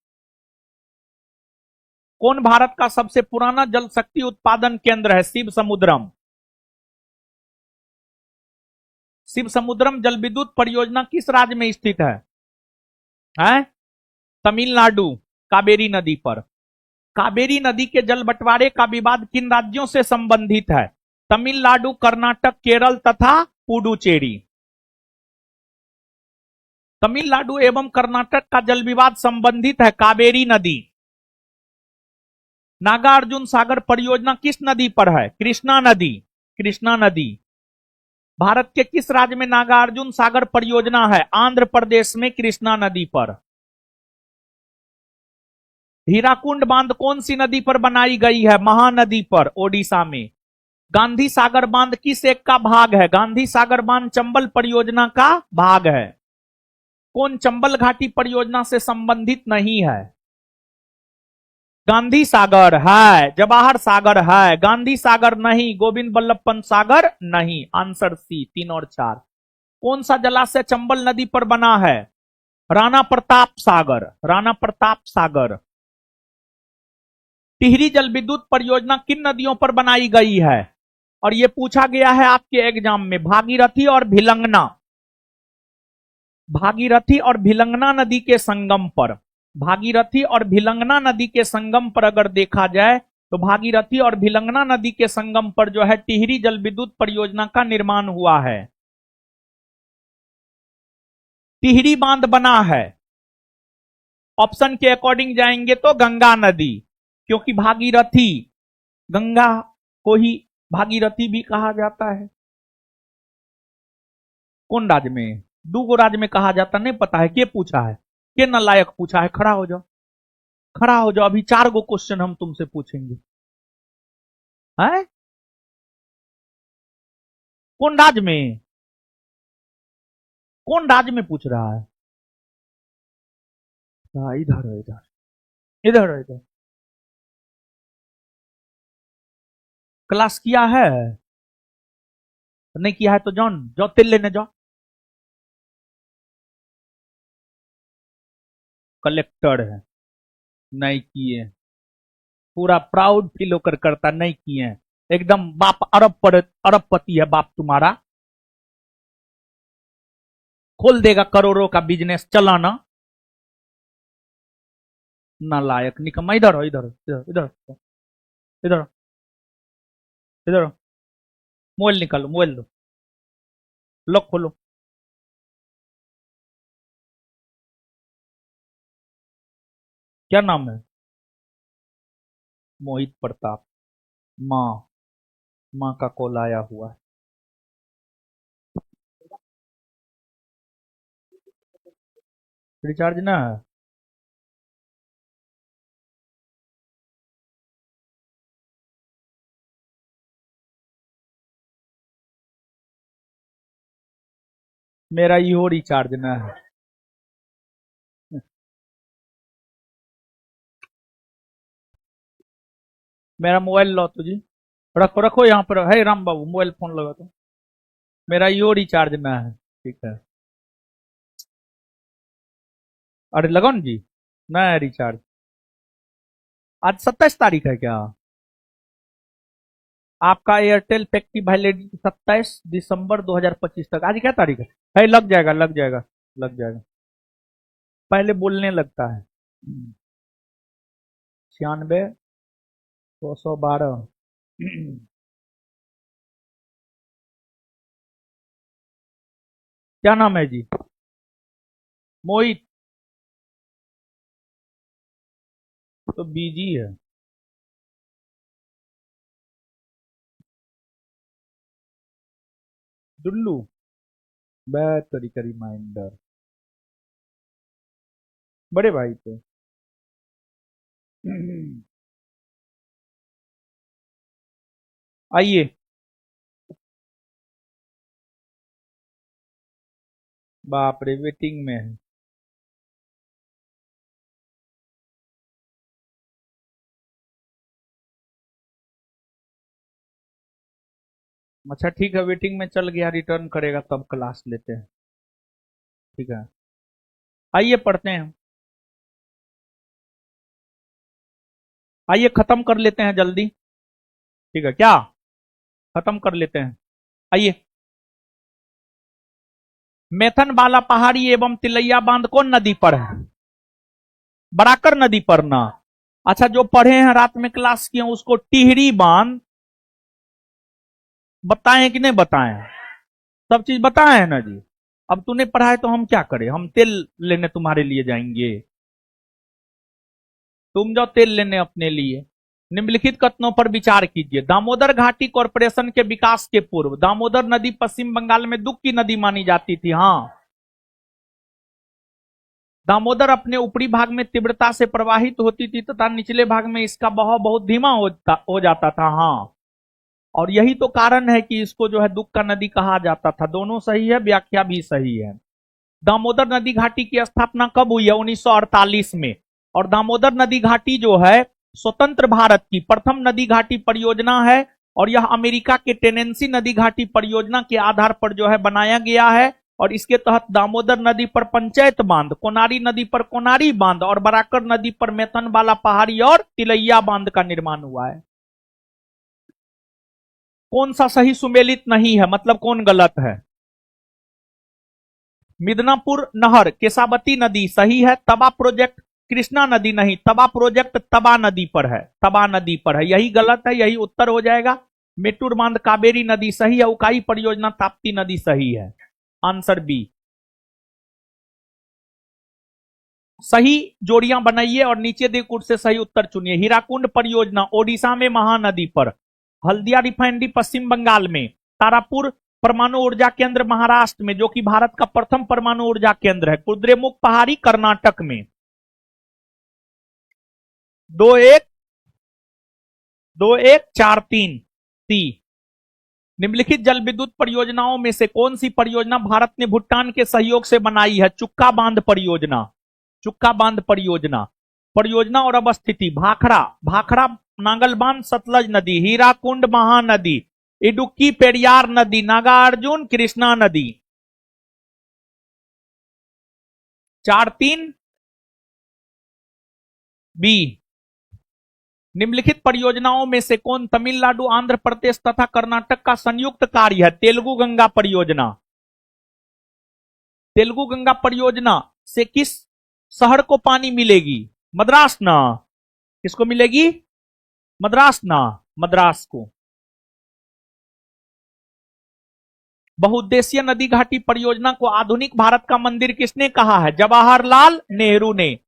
कौन भारत का सबसे पुराना जल शक्ति उत्पादन केंद्र है? शिव समुद्रम। शिव समुद्रम जल विद्युत परियोजना किस राज्य में स्थित है? तमिलनाडु, कावेरी नदी पर। कावेरी नदी के जल बंटवारे का विवाद किन राज्यों से संबंधित है? तमिलनाडु, कर्नाटक, केरल तथा पुडुचेरी। तमिलनाडु एवं कर्नाटक का जल विवाद संबंधित है कावेरी नदी। नागार्जुन सागर परियोजना किस नदी पर है? कृष्णा नदी। कृष्णा नदी। भारत के किस राज्य में नागार्जुन सागर परियोजना है? आंध्र प्रदेश में कृष्णा नदी पर। हीराकुंड बांध कौन सी नदी पर बनाई गई है? महानदी पर, ओडिशा में। गांधी सागर बांध किस एक का भाग है? गांधी सागर बांध चंबल परियोजना का भाग है। कौन चंबल घाटी परियोजना से संबंधित नहीं है? गांधी सागर है, जवाहर सागर है, गांधी सागर नहीं, गोविंद वल्लभ पंत सागर नहीं। आंसर सी, 3 और 4। कौन सा जलाशय चंबल नदी पर बना है? राणा प्रताप सागर। राणा प्रताप सागर। टिहरी जल विद्युत परियोजना किन नदियों पर बनाई गई है? और यह पूछा गया है आपके एग्जाम में, भागीरथी और भिलंगना। भागीरथी और भिलंगना नदी के संगम पर। भागीरथी और भिलंगना नदी के संगम पर अगर देखा जाए तो भागीरथी और भिलंगना नदी के संगम पर जो है टिहरी जल विद्युत परियोजना का निर्माण हुआ है। टिहरी बांध बना है, ऑप्शन के अकॉर्डिंग जाएंगे तो गंगा नदी, क्योंकि भागीरथी, गंगा को ही भागीरथी भी कहा जाता है। कौन राज्य में? दूगो राज्य में कहा जाता, नहीं पता है? के पूछा है? के नालायक पूछा है? खड़ा हो जाओ, खड़ा हो जाओ, अभी 4 गो क्वेश्चन हम तुमसे पूछेंगे। है कौन राज्य में? कौन राज्य में पूछ रहा है? इधर है, इधर इधर है, इधर। क्लास किया है? नहीं किया है तो जॉन जाओ तेल लेने जाओ। कलेक्टर है, नहीं किए। पूरा प्राउड फील होकर करता, नहीं किए। एकदम बाप अरबपति है बाप तुम्हारा, खोल देगा करोड़ों का बिजनेस चलाना। नालायक निकम्मा। इधर हो, इधर इधर इधर इधर इधर। मोबाइल निकालो, मोबाइल दो, लॉक खोलो। क्या नाम है? मोहित प्रताप। माँ माँ का कॉल आया हुआ है। रिचार्ज ना है। मेरा यो रिचार्ज ना है। मेरा मोबाइल लो तो जी, रखो रखो यहाँ पर है। राम बाबू मोबाइल फोन लगा तो मेरा यो रिचार्ज ना है। ठीक है। अरे लगन जी, ना है रिचार्ज। आज 27 तारीख है क्या? आपका एयरटेल पैक की वैलिडिटी 27 दिसंबर 2025 तक। आज क्या तारीख है? लग जाएगा लग जाएगा लग जाएगा। पहले बोलने लगता है। 96 212। क्या नाम है जी? मोहित। तो बीजी है। दुल्लू। बैटरी का रिमाइंडर। बड़े भाई पे। आइए। बाप रे, वेटिंग में है। अच्छा ठीक है, वेटिंग में चल गया, रिटर्न करेगा तब क्लास लेते हैं। ठीक है, आइए पढ़ते हैं। आइए खत्म कर लेते हैं जल्दी। ठीक है क्या? खत्म कर लेते हैं। आइए। मेथन वाला पहाड़ी एवं तिलैया बांध कौन नदी पर है? बराकर नदी पर ना। अच्छा, जो पढ़े हैं रात में क्लास किए उसको टिहरी बांध बताएं कि नहीं बताएं? सब चीज बताए हैं ना जी। अब तूने पढ़ा है तो हम क्या करें? हम तेल लेने तुम्हारे लिए जाएंगे? तुम जाओ तेल लेने अपने लिए। निम्नलिखित कथनों पर विचार कीजिए। दामोदर घाटी कॉरपोरेशन के विकास के पूर्व दामोदर नदी पश्चिम बंगाल में दुख की नदी मानी जाती थी। हाँ। दामोदर अपने ऊपरी भाग में तीव्रता से प्रवाहित होती थी तथा निचले भाग में इसका बहाव बहुत धीमा हो जाता था। हाँ। और यही तो कारण है कि इसको जो है दुख का नदी कहा जाता था। दोनों सही है, व्याख्या भी सही है। दामोदर नदी घाटी की स्थापना कब हुई है? 1948 में। और दामोदर नदी घाटी जो है स्वतंत्र भारत की प्रथम नदी घाटी परियोजना है। और यह अमेरिका के टेनेंसी नदी घाटी परियोजना के आधार पर जो है बनाया गया है। और इसके तहत दामोदर नदी पर पंचायत बांध, कोनारी नदी पर कोनारी बांध और बराकर नदी पर मेथनवाला पहाड़ी और तिलैया बांध का निर्माण हुआ है। कौन सा सही सुमेलित नहीं है, मतलब कौन गलत है? मिदनापुर नहर केसावती नदी सही है। तबा प्रोजेक्ट कृष्णा नदी नहीं, तबा प्रोजेक्ट तबा नदी पर है, तबा नदी पर है। यही गलत है, यही उत्तर हो जाएगा। मेटूर बांध कावेरी नदी सही है। उकाई परियोजना ताप्ती नदी सही है। Answer B. सही जोड़ियां बनाइए और नीचे दे कुट से सही उत्तर चुनिए। हीराकुंड परियोजना ओडिशा में महानदी पर, हल्दिया रिफाइनरी पश्चिम बंगाल में, तारापुर परमाणु ऊर्जा केंद्र महाराष्ट्र में जो कि भारत का प्रथम परमाणु ऊर्जा केंद्र है, कुद्रेमुख पहाड़ी कर्नाटक में। 2-1 2-1 4-3 सी। निम्नलिखित जल विद्युत परियोजनाओं में से कौन सी परियोजना भारत ने भूटान के सहयोग से बनाई है? चुक्का बांध परियोजना, चुक्का बांध परियोजना। परियोजना और अवस्थिति भाखड़ा, भाखड़ा नांगल बांध सतलज नदी, हीराकुंड महानदी, इडुक्की पेरियार नदी, नागार्जुन कृष्णा नदी। 4-3 बी। निम्नलिखित परियोजनाओं में से कौन तमिलनाडु, आंध्र प्रदेश तथा कर्नाटक का संयुक्त कार्य है? तेलुगु गंगा परियोजना। तेलुगु गंगा परियोजना से किस शहर को पानी मिलेगी? मद्रास ना। किसको मिलेगी? मद्रास ना, मद्रास को। बहुउद्देशीय नदी घाटी परियोजना को आधुनिक भारत का मंदिर किसने कहा है? जवाहरलाल नेहरू ने।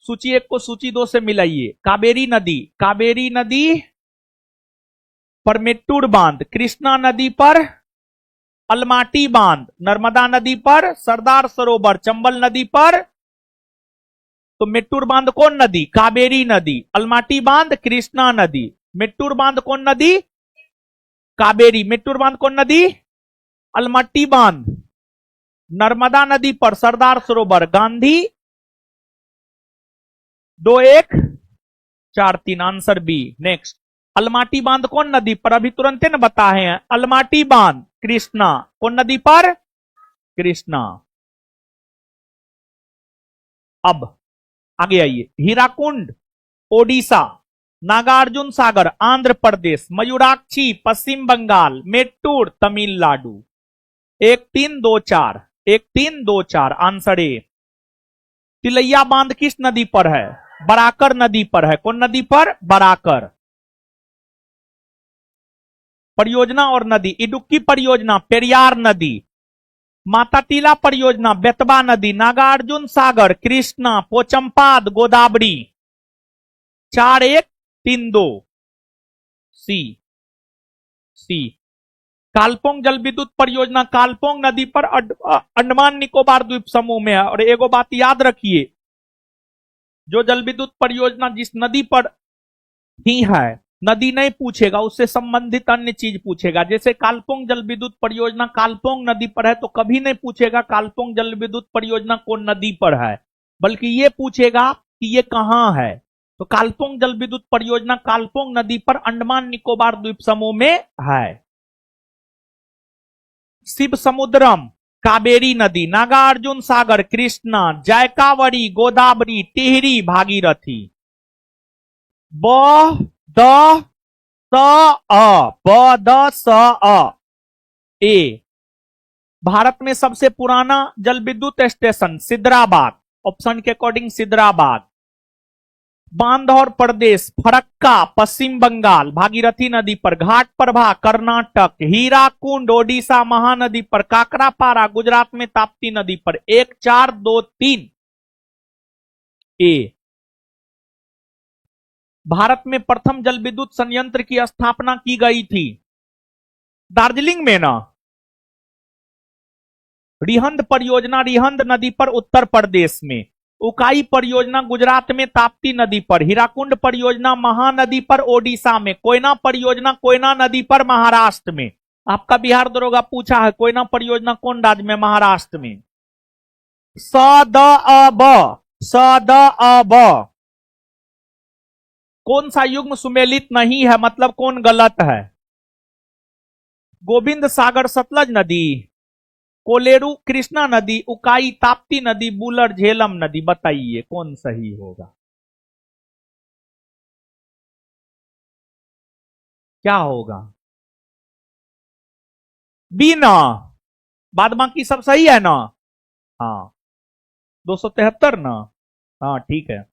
सूची 1 को सूची 2 से मिलाइए। कावेरी नदी, कावेरी नदी पर मेट्टूर बांध, कृष्णा नदी पर अलमाटी बांध, नर्मदा नदी पर सरदार सरोवर, चंबल नदी पर, तो मेट्टूर बांध कौन नदी? कावेरी नदी। अलमाटी बांध कृष्णा नदी। मेट्टूर बांध कौन नदी? कावेरी। मेट्टूर बांध कौन नदी? अलमट्टी बांध नर्मदा नदी पर Sardar Sarovar. Gandhi 2143 answer B. Next, Almatti बांध कौन नदी पर? अभी तुरंत न बताए हैं। अलमाटी बांध कृष्णा। कौन नदी पर? कृष्णा। अब आगे आइए, हीराकुंड ओडिशा, नागार्जुन सागर आंध्र प्रदेश, मयूराक्षी पश्चिम बंगाल, मेट्टूर तमिलनाडु। 1324 1324 answer A. तिलैया बांध किस नदी पर है? बराकर नदी पर है। कौन नदी पर? बराकर। परियोजना और नदी, इडुक्की परियोजना पेरियार नदी, माताटीला परियोजना बेतवा नदी, नागार्जुन सागर कृष्णा, पोचमपाद गोदावरी। 4132 सी। सी। कालपोंग जल विद्युत परियोजना कालपोंग नदी पर अंडमान निकोबार द्वीप समूह में है। और एगो बात याद रखिए, जो जल विद्युत परियोजना जिस नदी पर ही है, नदी नहीं पूछेगा, उससे संबंधित अन्य चीज पूछेगा। जैसे कालपोंग जल विद्युत परियोजना कालपोंग नदी पर है, तो कभी नहीं पूछेगा कालपोंग जल विद्युत परियोजना कौन नदी पर है, बल्कि ये पूछेगा कि ये कहां है। तो कालपोंग जल विद्युत परियोजना कालपोंग नदी पर अंडमान निकोबार द्वीप समूह में है। शिव समुद्रम कावेरी नदी, नागार्जुन सागर कृष्णा, जयकावरी गोदावरी, टिहरी भागीरथी। ब द स अ, ब द स अ। ए, भारत में सबसे पुराना जल विद्युत स्टेशन सिदराबाद, ऑप्शन के अकॉर्डिंग सिदराबाद। बांध और प्रदेश, फरक्का पश्चिम बंगाल भागीरथी नदी पर, घाट प्रभा कर्नाटक, हीराकुंड ओडिशा महानदी पर, काकरापारा गुजरात में ताप्ती नदी पर। 1423 ए। भारत में प्रथम जल विद्युत संयंत्र की स्थापना की गई थी दार्जिलिंग में ना। रिहंद परियोजना रिहंद नदी पर उत्तर प्रदेश में, उकाई परियोजना गुजरात में ताप्ती नदी पर, हीराकुंड परियोजना महानदी पर ओडिशा में, कोयना परियोजना कोयना नदी पर महाराष्ट्र में। आपका बिहार दरोगा पूछा है कोयना परियोजना कौन राज्य में? महाराष्ट्र में। स द अ ब, स द अ ब। कौन सा युग्म सुमेलित नहीं है, मतलब कौन गलत है? गोविंद सागर सतलज नदी, कोलेरू कृष्णा नदी, उकाई ताप्ती नदी, बुलर झेलम नदी। बताइए कौन सही होगा? क्या होगा? बी ना, बाद बाकी सब सही है ना? हाँ, 273 ना। हाँ ठीक है।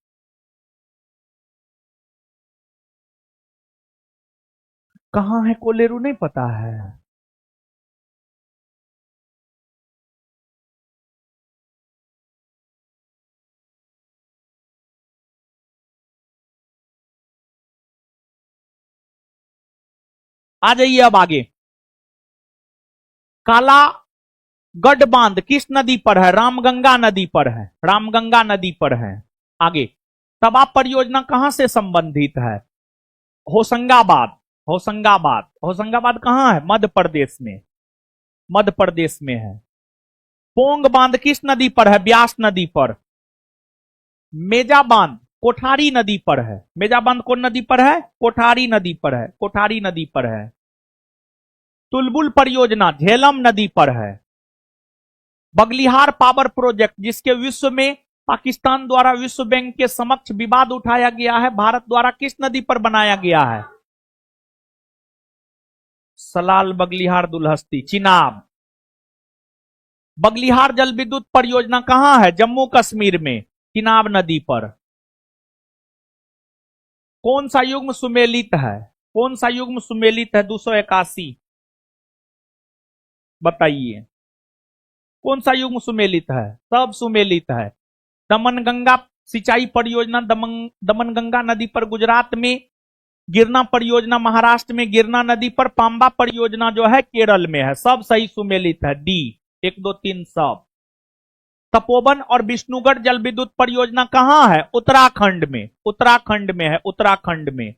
कहां है कोलेरू नहीं पता है? आ जाइए अब आगे। काला गढ़ बांध किस नदी पर है? रामगंगा नदी पर है। रामगंगा नदी पर है। आगे, तवा परियोजना कहां से संबंधित है? होशंगाबाद। होशंगाबाद। होशंगाबाद कहां है? मध्य प्रदेश में। मध्य प्रदेश में है। पोंग बांध किस नदी पर है? ब्यास नदी पर। मेजा बांध कोठारी नदी पर है। मेजा बांध कौन नदी पर है? कोठारी नदी पर है। कोठारी नदी पर है। तुलबुल परियोजना झेलम नदी पर है। बगलिहार पावर प्रोजेक्ट, जिसके विश्व में पाकिस्तान द्वारा विश्व बैंक के समक्ष विवाद उठाया गया है, भारत द्वारा किस नदी पर बनाया गया है? सलाल बगलिहार दुलहस्ती चिनाब। बगलिहार जल विद्युत परियोजना कहां है? जम्मू कश्मीर में, चिनाब नदी पर। कौन सा युग्म सुमेलित है? कौन सा युग्म सुमेलित है? 281। बताइए कौन सा युग्म सुमेलित है? सब सुमेलित है। दमनगंगा सिंचाई परियोजना दमनगंगा नदी पर गुजरात में गिरना परियोजना महाराष्ट्र में गिरना नदी पर, पांबा परियोजना जो है केरल में है। सब सही सुमेलित है, डी 1 2 3 सब। तपोवन और विष्णुगढ़ जल विद्युत परियोजना कहां है? उत्तराखंड में, उत्तराखंड में है, उत्तराखंड में।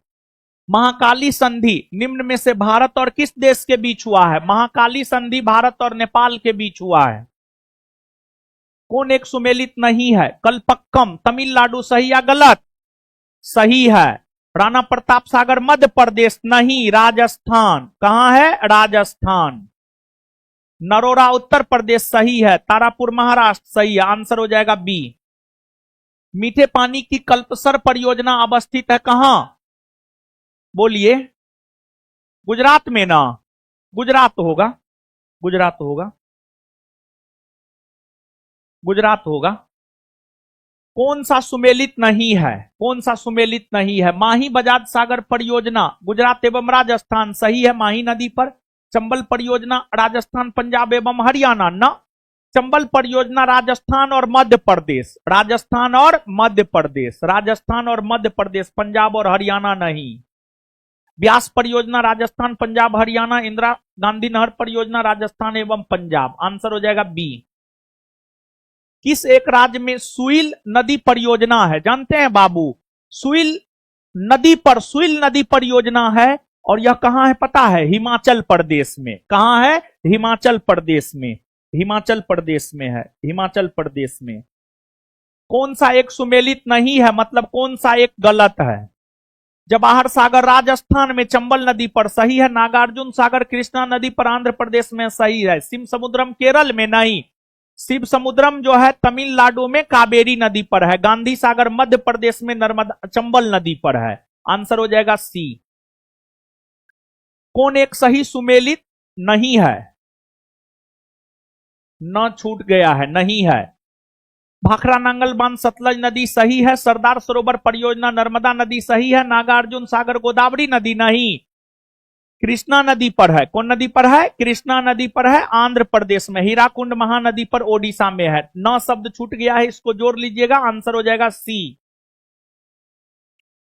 महाकाली संधि निम्न में से भारत और किस देश के बीच हुआ है? महाकाली संधि भारत और नेपाल के बीच हुआ है। कौन एक सुमेलित नहीं है? कलपक्कम तमिलनाडु, सही या गलत? सही है। राणा प्रताप सागर मध्य प्रदेश, नहीं राजस्थान। कहां है? राजस्थान। नरोरा उत्तर प्रदेश, सही है। तारापुर महाराष्ट्र, सही है। आंसर हो जाएगा बी। मीठे पानी की कल्पसर परियोजना अवस्थित है कहां? बोलिए। गुजरात में ना? गुजरात होगा, गुजरात होगा, गुजरात होगा। कौन सा सुमेलित नहीं है? कौन सा सुमेलित नहीं है? माही बजाज सागर परियोजना गुजरात एवं राजस्थान, सही है, माही नदी पर। चंबल परियोजना राजस्थान, पंजाब एवं हरियाणा, न। चंबल परियोजना राजस्थान और मध्य प्रदेश, राजस्थान और मध्य प्रदेश, राजस्थान और मध्य प्रदेश, पंजाब और हरियाणा नहीं। ब्यास परियोजना राजस्थान, पंजाब, हरियाणा। इंदिरा गांधी नहर परियोजना राजस्थान एवं पंजाब। आंसर हो जाएगा बी। किस एक राज्य में सुइल नदी परियोजना है? जानते हैं बाबू? सुइल नदी पर, सुइल नदी परियोजना है, और यह कहां है पता है? हिमाचल प्रदेश में। कहां है? हिमाचल प्रदेश में, हिमाचल प्रदेश में है, हिमाचल प्रदेश में। कौन सा एक सुमेलित नहीं है, मतलब कौन सा एक गलत है? जवाहर सागर राजस्थान में चंबल नदी पर, सही है। नागार्जुन सागर कृष्णा नदी पर आंध्र प्रदेश में, सही है। शिव समुद्रम केरल में, नहीं। शिव समुद्रम जो है तमिलनाडु में कावेरी नदी पर है। गांधी सागर मध्य प्रदेश में नर्मदा चंबल नदी पर है। आंसर हो जाएगा सी। कौन एक सही सुमेलित नहीं है? न छूट गया है, नहीं है। भाखड़ा नांगल बांध सतलज नदी, सही है। सरदार सरोवर परियोजना नर्मदा नदी, सही है। नागार्जुन सागर गोदावरी नदी, नहीं। कृष्णा नदी पर है। कौन नदी पर है? कृष्णा नदी पर है, आंध्र प्रदेश में। हीराकुंड महानदी पर ओडिशा में है। न शब्द छूट गया है, इसको जोड़ लीजिएगा। आंसर हो जाएगा सी।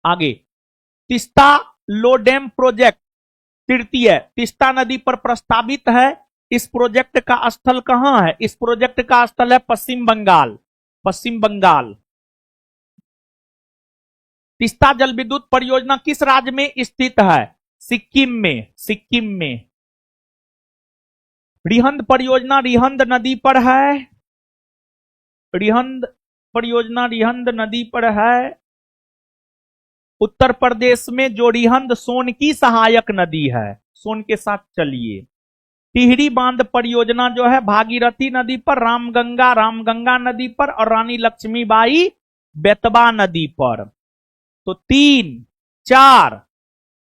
आगे, तिस्ता लो डैम प्रोजेक्ट तृतीय तिस्ता नदी पर प्रस्तावित है। इस प्रोजेक्ट का स्थल कहां है? इस प्रोजेक्ट का स्थल है पश्चिम बंगाल, पश्चिम बंगाल। तिस्ता जल विद्युत परियोजना किस राज्य में स्थित है? सिक्किम में, सिक्किम में। रिहंद परियोजना रिहंद नदी पर है। रिहंद परियोजना रिहंद नदी पर है उत्तर प्रदेश में, जो रिहंद सोन की सहायक नदी है। सोन के साथ चलिए। टिहरी बांध परियोजना जो है भागीरथी नदी पर, रामगंगा नदी पर, और रानी लक्ष्मीबाई बेतवा नदी पर। तो 3 4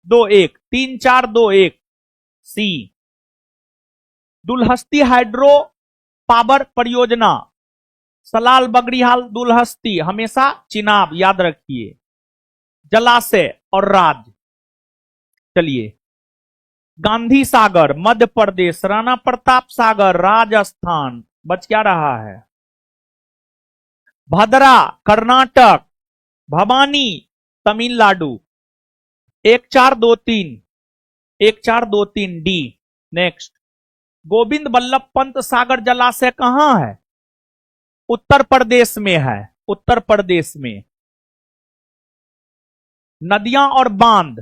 2 1, 3 4 2 1 सी। दुलहस्ती हाइड्रो पावर परियोजना, सलाल बगड़ीहाल दुलहस्ती, हमेशा चिनाब याद रखिए। जलाशय और राज्य, चलिए। गांधी सागर मध्य प्रदेश, राणा प्रताप सागर राजस्थान, बच क्या रहा है? भद्रा कर्नाटक, भवानी तमिलनाडु। 1 4 2 3, 1 4 2 3 डी। नेक्स्ट, गोविंद बल्लभ पंत सागर जलाशय कहां है? उत्तर प्रदेश में है, उत्तर प्रदेश में। नदियां और बांध,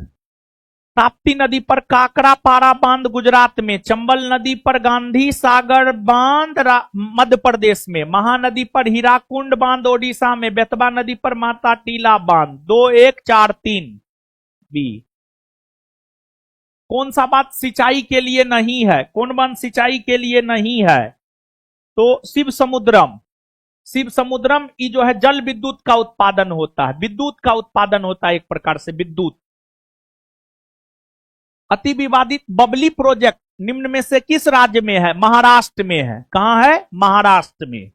ताप्ती नदी पर काकरापारा बांध गुजरात में, चंबल नदी पर गांधी सागर बांध मध्य प्रदेश में, महानदी पर हीराकुंड बांध ओडिशा में, बेतवा नदी पर माता टीला बांध। 2 1 4 3 बी। कौन सा बात सिंचाई के लिए नहीं है? कौन बांध सिंचाई के लिए नहीं है? तो शिव समुद्रम, शिव समुद्रम की जो है जल विद्युत का उत्पादन होता है, विद्युत का उत्पादन होता है, एक प्रकार से विद्युत। अति विवादित बबली प्रोजेक्ट निम्न में से किस राज्य में है? महाराष्ट्र में है। कहां है? महाराष्ट्र में।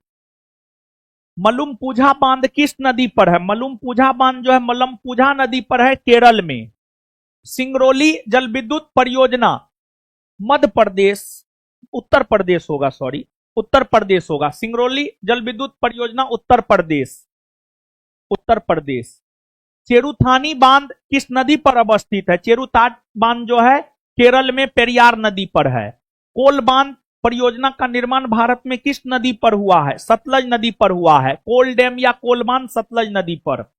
मलुम पूझा बांध किस नदी पर है? मलुम पूझा बांध जो है मलम पूझा नदी पर है, केरल में। सिंगरौली जल विद्युत परियोजना मध्य प्रदेश, उत्तर प्रदेश होगा, सॉरी उत्तर प्रदेश होगा। सिंगरौली जल विद्युत परियोजना उत्तर प्रदेश, उत्तर प्रदेश। चेरुथानी बांध किस नदी पर अवस्थित है? चेरुथानी बांध जो है केरल में पेरियार नदी पर है। कोल बांध परियोजना का निर्माण भारत में किस नदी पर हुआ है? सतलज नदी पर हुआ है। कोल डैम या कोल बांध सतलज नदी पर।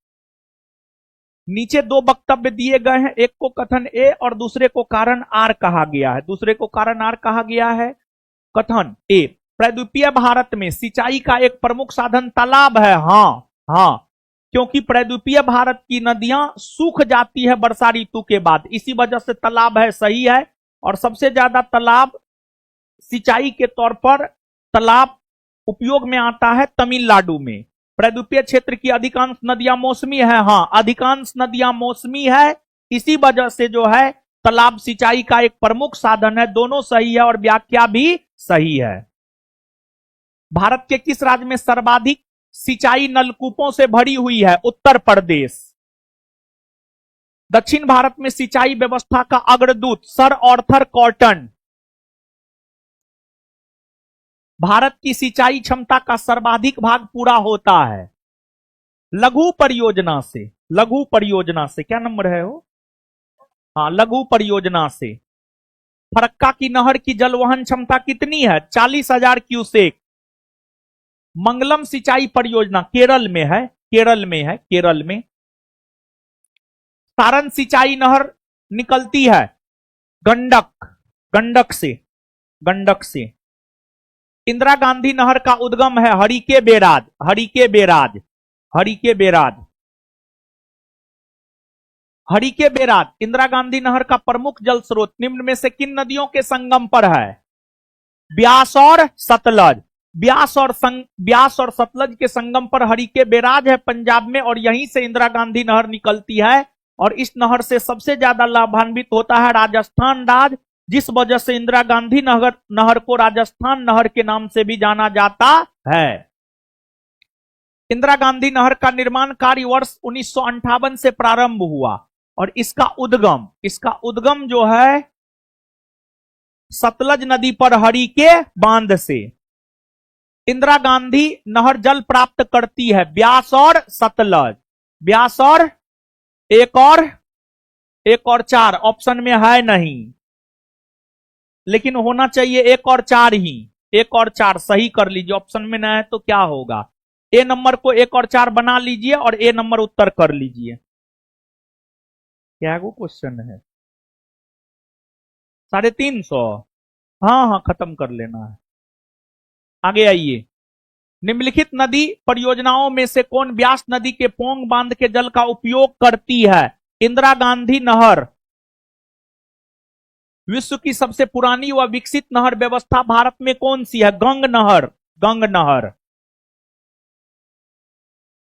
नीचे दो वक्तव्य दिए गए हैं, एक को कथन ए और दूसरे को कारण आर कहा गया है। दूसरे को कारण आर कहा गया है। कथन ए, प्रायद्वीपीय भारत में सिंचाई का एक प्रमुख साधन तालाब है। हाँ, क्योंकि प्रायद्वीपीय भारत की नदियां सूख जाती है वर्षा ऋतु के बाद, इसी वजह से तालाब है, सही है। और सबसे ज्यादा तालाब सिंचाई के तौर पर तालाब उपयोग में आता है तमिलनाडु में। प्रायद्वीपीय क्षेत्र की अधिकांश नदियां मौसमी है। हाँ, अधिकांश नदियां मौसमी है, इसी वजह से जो है तालाब सिंचाई का एक प्रमुख साधन है। दोनों सही है और व्याख्या भी सही है। भारत के किस राज्य में सर्वाधिक सिंचाई नलकूपों से भरी हुई है? उत्तर प्रदेश। दक्षिण भारत में सिंचाई व्यवस्था का अग्रदूत सर आर्थर कॉटन। भारत की सिंचाई क्षमता का सर्वाधिक भाग पूरा होता है लघु परियोजना से। लघु परियोजना से क्या नंबर है वो? हाँ, लघु परियोजना से। फरक्का की नहर की जलवहन क्षमता कितनी है? 40,000 क्यूसेक। मंगलम सिंचाई परियोजना केरल में है। केरल में। सारण सिंचाई नहर निकलती है गंडक से। इंदिरा गांधी नहर का उद्गम है हरिके बेराज। इंदिरा गांधी नहर का प्रमुख जल स्रोत निम्न में से किन नदियों के संगम पर है? ब्यास और सतलज। ब्यास और सतलज के संगम पर हरिके बेराज है पंजाब में, और यहीं से इंदिरा गांधी नहर निकलती है। और इस नहर से सबसे ज्यादा लाभान्वित होता है राजस्थान राज्य, जिस वजह से इंदिरा गांधी नहर को राजस्थान नहर के नाम से भी जाना जाता है। इंदिरा गांधी नहर का निर्माण कार्य वर्ष 1958 से प्रारंभ हुआ और इसका उद्गम जो है सतलज नदी पर हरिके बांध से। इंदिरा गांधी नहर जल प्राप्त करती है ब्यास और सतलज। ब्यास और एक और 4 ऑप्शन में है नहीं, लेकिन होना चाहिए 1 और 4 ही। 1 और 4 सही कर लीजिए, ऑप्शन में ना है तो क्या होगा? ए नंबर को 1 और 4 बना लीजिए और ए नंबर उत्तर कर लीजिए। क्या वो क्वेश्चन है? 350। हाँ, खत्म कर लेना है। आगे आइए। निम्नलिखित नदी परियोजनाओं में से कौन ब्यास नदी के पोंग बांध के जल का उपयोग करती है? इंदिरा गांधी नहर। विश्व की सबसे पुरानी व विकसित नहर व्यवस्था भारत में कौन सी है?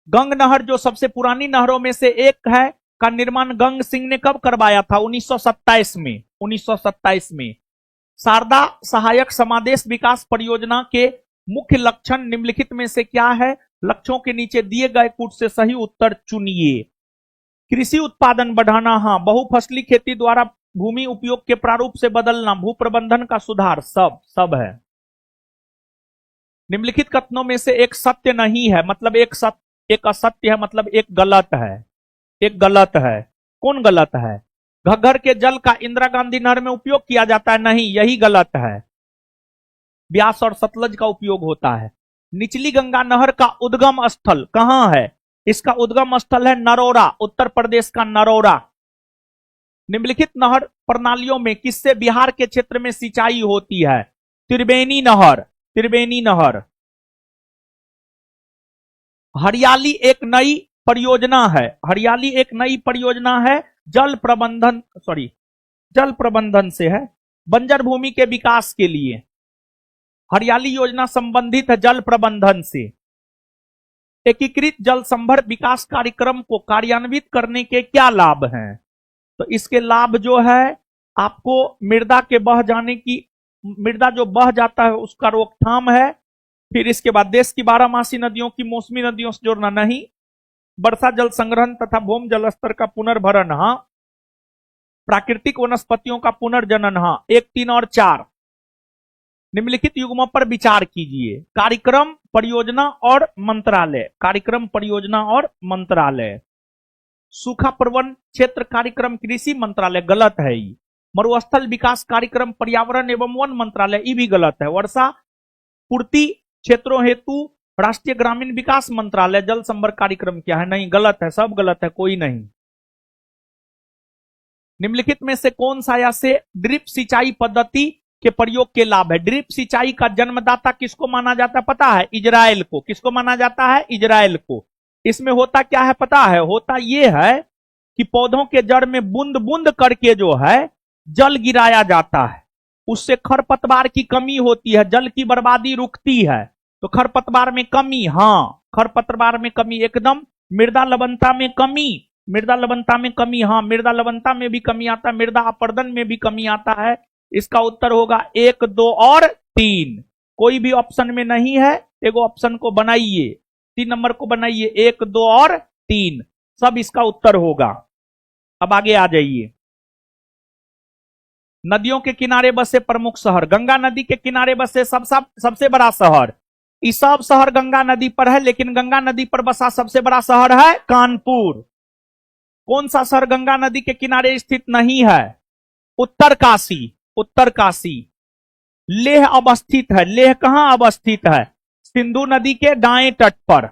गंग नहर जो सबसे पुरानी नहरों में से एक है, का निर्माण गंग सिंह ने कब करवाया था? 1927 में। शारदा सहायक समादेश विकास परियोजना के मुख्य लक्षण निम्नलिखित में से क्या है? लक्ष्यों के नीचे दिए गए कूट से सही उत्तर चुनिए। कृषि उत्पादन बढ़ाना, हाँ। बहुफसली खेती द्वारा भूमि उपयोग के प्रारूप से बदलना, भू प्रबंधन का सुधार, सब है। निम्नलिखित कथनों में से एक सत्य नहीं है, मतलब एक असत्य है, मतलब एक गलत है। कौन गलत है? घग्गर के जल का इंदिरा गांधी नहर में उपयोग किया जाता है, नहीं, यही गलत है। ब्यास और सतलज का उपयोग होता है। निचली गंगा नहर का उद्गम स्थल कहां है? इसका उद्गम स्थल है नरोरा, उत्तर प्रदेश का नरोरा। निम्नलिखित नहर प्रणालियों में किससे बिहार के क्षेत्र में सिंचाई होती है? त्रिवेणी नहर। हरियाली एक नई परियोजना है जल प्रबंधन से है, बंजर भूमि के विकास के लिए। हरियाली योजना संबंधित है जल प्रबंधन से। एकीकृत जल संभर विकास कार्यक्रम को कार्यान्वित करने के क्या लाभ हैं? तो इसके लाभ जो है आपको मृदा जो बह जाता है उसका रोकथाम है। फिर इसके बाद देश की 12 नदियों की मौसमी नदियों से जोड़ना, नहीं। वर्षा जल संग्रहण तथा भूमि जल स्तर का पुनर्भरण, हाँ। प्राकृतिक वनस्पतियों का पुनर्जनन, हाँ। 1, 3 और 4। निम्नलिखित युग्मों पर विचार कीजिए। कार्यक्रम, परियोजना और मंत्रालय। सूखा प्रबंधन क्षेत्र कार्यक्रम कृषि मंत्रालय, गलत है ये। मरुस्थल विकास कार्यक्रम पर्यावरण एवं वन मंत्रालय, ये भी गलत है। वर्षा पूर्ति क्षेत्रों हेतु राष्ट्रीय ग्रामीण विकास मंत्रालय, जल संवर्ग कार्यक्रम क्या है? नहीं, गलत है, सब गलत है, कोई नहीं। निम्नलिखित में से कौन सा ऐसे ड्रिप सिंचाई पद्धति के प्रयोग के लाभ है? ड्रिप सिंचाई का जन्मदाता किसको माना जाता है पता है? इजराइल को। किसको माना जाता है? इजराइल को। इसमें होता क्या है पता है? होता यह है कि पौधों के जड़ में बूंद बूंद करके जो है जल गिराया जाता है, उससे खरपतवार की कमी होती है, जल की बर्बादी रुकती है। तो खरपतवार में कमी, हाँ, खरपतवार में कमी एकदम। मृदा लवणता में कमी, मृदा लवणता में कमी, हाँ, मृदा लवणता में भी कमी आता है, मृदा अपरदन में भी कमी आता है। इसका उत्तर होगा 1, 2 और 3। कोई भी ऑप्शन में नहीं है, एगो ऑप्शन को बनाइए, 3 नंबर को बनाइए, 1, 2 और 3 सब इसका उत्तर होगा। अब आगे आ जाइए। नदियों के किनारे बसे प्रमुख शहर, गंगा नदी के किनारे बसे सबसे बड़ा शहर, ये सब शहर गंगा नदी पर है, लेकिन गंगा नदी पर बसा सबसे बड़ा शहर है कानपुर। कौन सा शहर गंगा नदी के किनारे स्थित नहीं है? उत्तरकाशी, उत्तरकाशी। लेह अवस्थित है, लेह कहां अवस्थित है? सिंधु नदी के दाएं तट पर।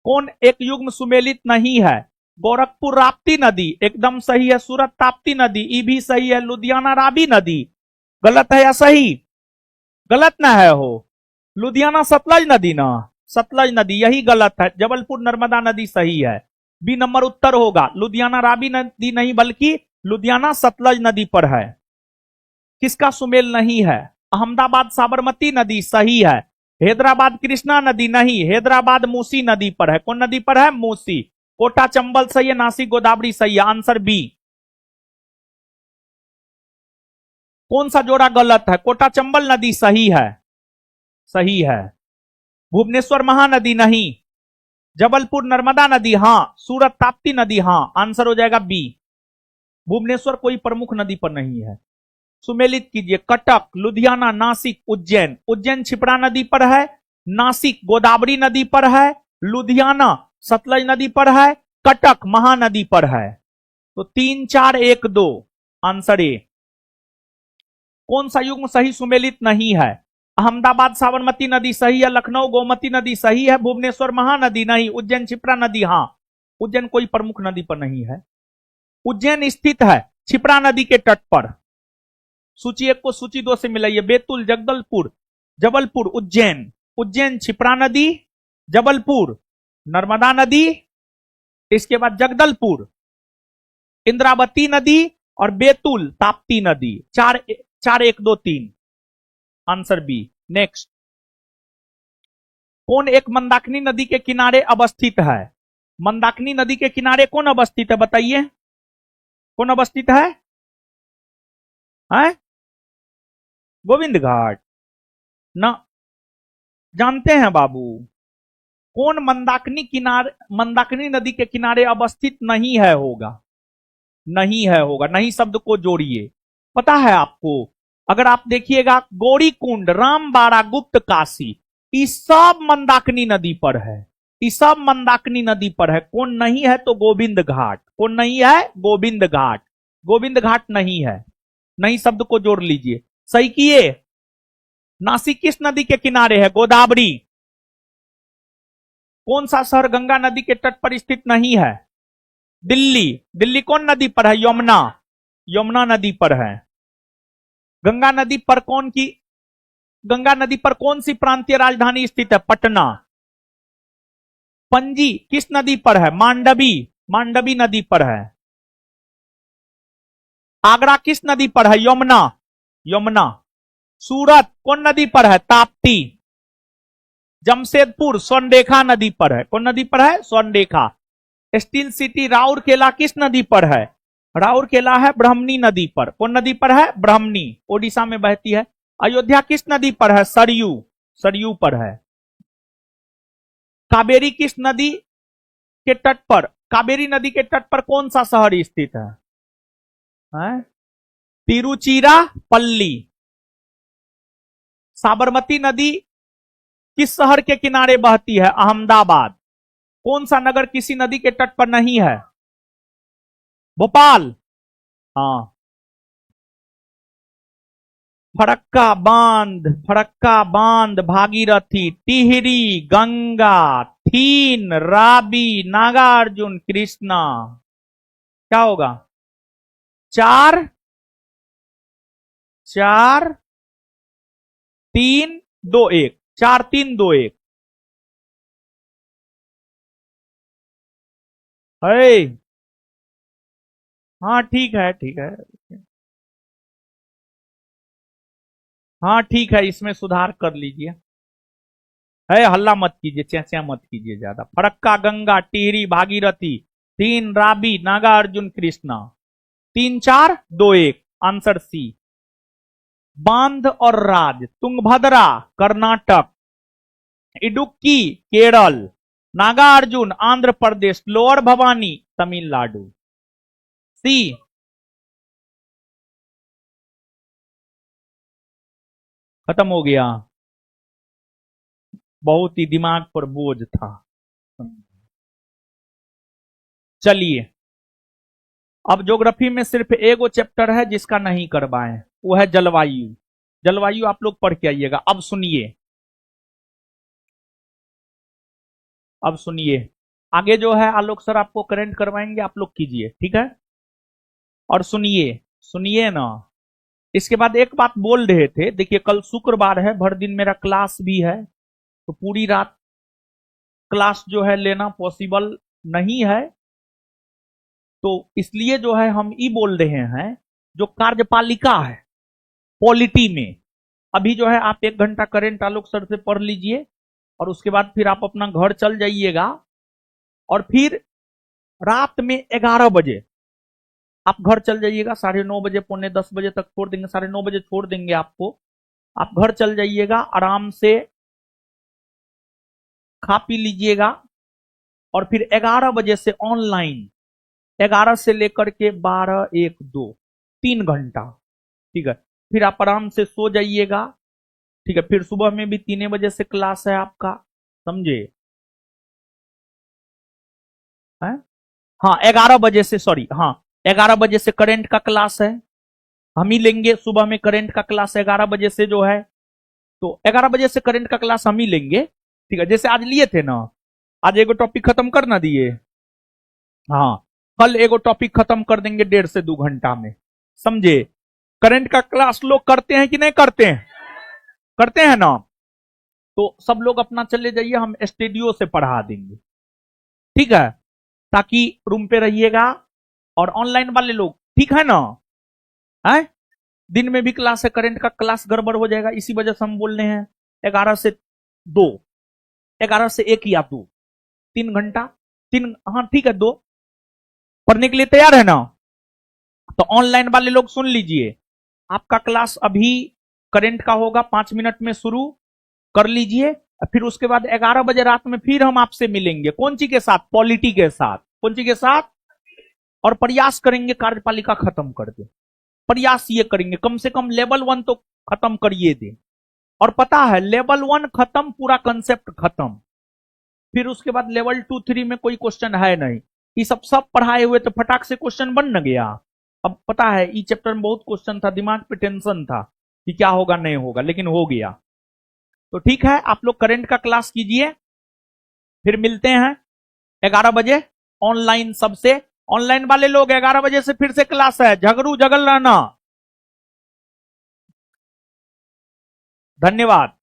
कौन एक युग्म सुमेलित नहीं है? गोरखपुर राप्ती नदी, एकदम सही है। सूरत ताप्ती नदी, ये भी सही है। लुधियाना रावी नदी, गलत है या सही? गलत ना है हो। लुधियाना सतलज नदी ना, सतलज नदी, यही गलत है। जबलपुर नर्मदा नदी सही है। बी नंबर उत्तर होगा। लुधियाना रावी नदी नहीं बल्कि लुधियाना सतलज नदी पर है। किसका सुमेल नहीं है? अहमदाबाद साबरमती नदी सही है। हैदराबाद कृष्णा नदी नहीं, हैदराबाद मूसी नदी पर है। कौन नदी पर है? मूसी। कोटा चंबल सही है, नासिक गोदावरी सही है, आंसर बी। कौन सा जोड़ा गलत है? कोटा चंबल नदी सही है, सही है। भुवनेश्वर महानदी नहीं, जबलपुर नर्मदा नदी हां, सूरत ताप्ती नदी हां, आंसर हो जाएगा बी। भुवनेश्वर कोई प्रमुख नदी पर नहीं है। सुमेलित कीजिए। कटक, लुधियाना, नासिक, उज्जैन। उज्जैन क्षिप्रा नदी पर है, नासिक गोदावरी नदी पर है, लुधियाना सतलज नदी पर है, कटक महानदी पर है। तो 3, 4, 1, 2 आंसर ए। कौन सा युग्म सही सुमेलित नहीं है? अहमदाबाद साबरमती नदी सही है, लखनऊ गोमती नदी सही है, भुवनेश्वर महानदी नहीं, उज्जैन क्षिप्रा नदी हां। उज्जैन कोई प्रमुख नदी पर नहीं है। उज्जैन स्थित है क्षिप्रा नदी के तट पर। सूची 1 को सूची 2 से मिलाइए। बैतूल, जगदलपुर, जबलपुर, उज्जैन। उज्जैन क्षिप्रा नदी, जबलपुर नर्मदा नदी, इसके बाद जगदलपुर इंद्रावती नदी और बैतूल ताप्ती नदी। 4, 1, 2, 3 आंसर बी। नेक्स्ट। कौन एक मंदाकिनी नदी के किनारे अवस्थित है? मंदाकिनी नदी के किनारे कौन अवस्थित है बताइए? कौन अवस्थित है? गोविंद घाट ना, जानते हैं बाबू। कौन मंदाकिनी नदी के किनारे अवस्थित नहीं है होगा? नहीं है होगा, नहीं शब्द को जोड़िए। पता है आपको, अगर आप देखिएगा गौरी कुंड, रामबाड़ा, गुप्त काशी, ये सब मंदाकिनी नदी पर है, ये सब मंदाकिनी नदी पर है। कौन नहीं है? तो गोविंद घाट। कौन नहीं है? गोविंद घाट। गोविंद घाट नहीं है, नहीं शब्द को जोड़ लीजिए। सही किए। नासिक किस नदी के किनारे है? गोदावरी। कौन सा शहर गंगा नदी के तट पर स्थित नहीं है? दिल्ली। दिल्ली कौन नदी पर है? यमुना, यमुना नदी पर है। गंगा नदी पर कौन सी प्रांतीय राजधानी स्थित है? पटना। पणजी किस नदी पर है? मांडवी, मांडवी नदी पर है। आगरा किस नदी पर है? यमुना, यमुना। सूरत कौन नदी पर है? ताप्ती। जमशेदपुर स्वर्णरेखा नदी पर है। कौन नदी पर है? स्वर्णरेखा। स्टील सिटी राउरकेला किस नदी पर है? राउरकेला है ब्राह्मणी नदी पर। कौन नदी पर है? ब्राह्मणी, ओडिशा में बहती है। अयोध्या किस नदी पर है? सरयू, सरयू पर है। कावेरी किस नदी के तट पर? कावेरी नदी के तट पर कौन सा शहर स्थित है? तिरुचिरापल्ली। साबरमती नदी किस शहर के किनारे बहती है? अहमदाबाद। कौन सा नगर किसी नदी के तट पर नहीं है? भोपाल। हाँ। फरक्का बांध, भागीरथी, टिहरी, गंगा, थीन, राबी, नागार्जुन, कृष्णा। क्या होगा? चार, चार, तीन, दो, एक। चार, तीन, दो, एक। है। हाँ ठीक है, ठीक है। हाँ ठीक है, इसमें सुधार कर लीजिए। है, हल्ला मत कीजिए, चैंचैं मत कीजिए ज्यादा। फरक्का, गंगा, टिहरी, भागीरथी, तीन, राबी, नागा अर्जुन, कृष्णा। तीन, चार, दो, एक। Answer C. बांध और राज, तुंगभद्रा कर्नाटक, इडुक्की केरल, नागार्जुन आंध्र प्रदेश, लोअर भवानी तमिलनाडु। सी। खत्म हो गया। बहुत ही दिमाग पर बोझ था। चलिए, अब ज्योग्राफी में सिर्फ एगो चैप्टर है जिसका नहीं करवाए, वो है जलवायु। जलवायु आप लोग पढ़ के आइएगा। अब सुनिए, अब सुनिए। आगे जो है आलोक सर आपको करंट करवाएंगे, आप लोग कीजिए, ठीक है। और सुनिए, सुनिए ना। इसके बाद एक बात बोल रहे थे, देखिए कल शुक्रवार है, भर दिन मेरा क्लास भी है, तो पूरी रात क्लास जो है लेना पॉसिबल नहीं है। तो इसलिए जो है हम ये बोल रहे हैं, जो कार्यपालिका है पॉलिटी में, अभी जो है आप 1 घंटा करेंट आलोक सर से पढ़ लीजिए, और उसके बाद फिर आप अपना घर चल जाइएगा। और फिर रात में 11 बजे आप घर चल जाइएगा। 9:30 पौने 10 बजे तक छोड़ देंगे, 9:30 छोड़ देंगे आपको। आप घर चल जाइएगा, आराम से खा पी लीजिएगा। और फिर 11 बजे से ऑनलाइन, 11 से लेकर के 12, 1, 2, 3 घंटा, ठीक है। फिर आप आराम से सो जाइएगा, ठीक है। फिर सुबह में भी 3 बजे से क्लास है आपका, समझे? है? हाँ 11 बजे से, सॉरी, हाँ 11 बजे से करंट का क्लास है, हम ही लेंगे। सुबह में करंट का क्लास 11 बजे से जो है, तो 11 बजे से करंट का क्लास हम ही लेंगे, ठीक है। जैसे आज लिए थे ना, आज एगो टॉपिक खत्म कर ना दिए, हाँ, कल एगो टॉपिक खत्म कर देंगे 1.5 से 2 घंटा में, समझे? करंट का क्लास लोग करते हैं कि नहीं करते हैं? करते हैं ना? तो सब लोग अपना चले जाइए, हम स्टूडियो से पढ़ा देंगे, ठीक है। ताकि रूम पे रहिएगा। और ऑनलाइन वाले लोग, ठीक है ना? है? दिन में भी क्लास है, करंट का क्लास गड़बड़ हो जाएगा, इसी वजह से हम बोल रहे हैं 11 से 2, 11 से 1 या 2, 3 घंटा। तीन, हाँ ठीक है, 2 पढ़ने के लिए तैयार है ना? तो ऑनलाइन वाले लोग सुन लीजिए, आपका क्लास अभी करंट का होगा, 5 मिनट में शुरू कर लीजिए। फिर उसके बाद 11 बजे रात में फिर हम आपसे मिलेंगे, कौन सी के साथ? पॉलिटी के साथ। कौन सी के साथ? और प्रयास करेंगे कार्यपालिका खत्म कर दे। प्रयास ये करेंगे, कम से कम लेवल 1 तो खत्म करिए दे। और पता है, लेवल 1 खत्म, पूरा कंसेप्ट खत्म, फिर उसके बाद लेवल 2, 3 में कोई क्वेश्चन है नहीं। ये सब पढ़ाए हुए तो फटाक से क्वेश्चन बन न गया। अब पता है, ई चैप्टर में बहुत क्वेश्चन था, दिमाग पे टेंशन था कि क्या होगा नहीं होगा, लेकिन हो गया। तो ठीक है, आप लोग करंट का क्लास कीजिए, फिर मिलते हैं 11 बजे ऑनलाइन। सबसे ऑनलाइन वाले लोग 11 बजे से फिर से क्लास है, झगड़ू जगल रहना। धन्यवाद।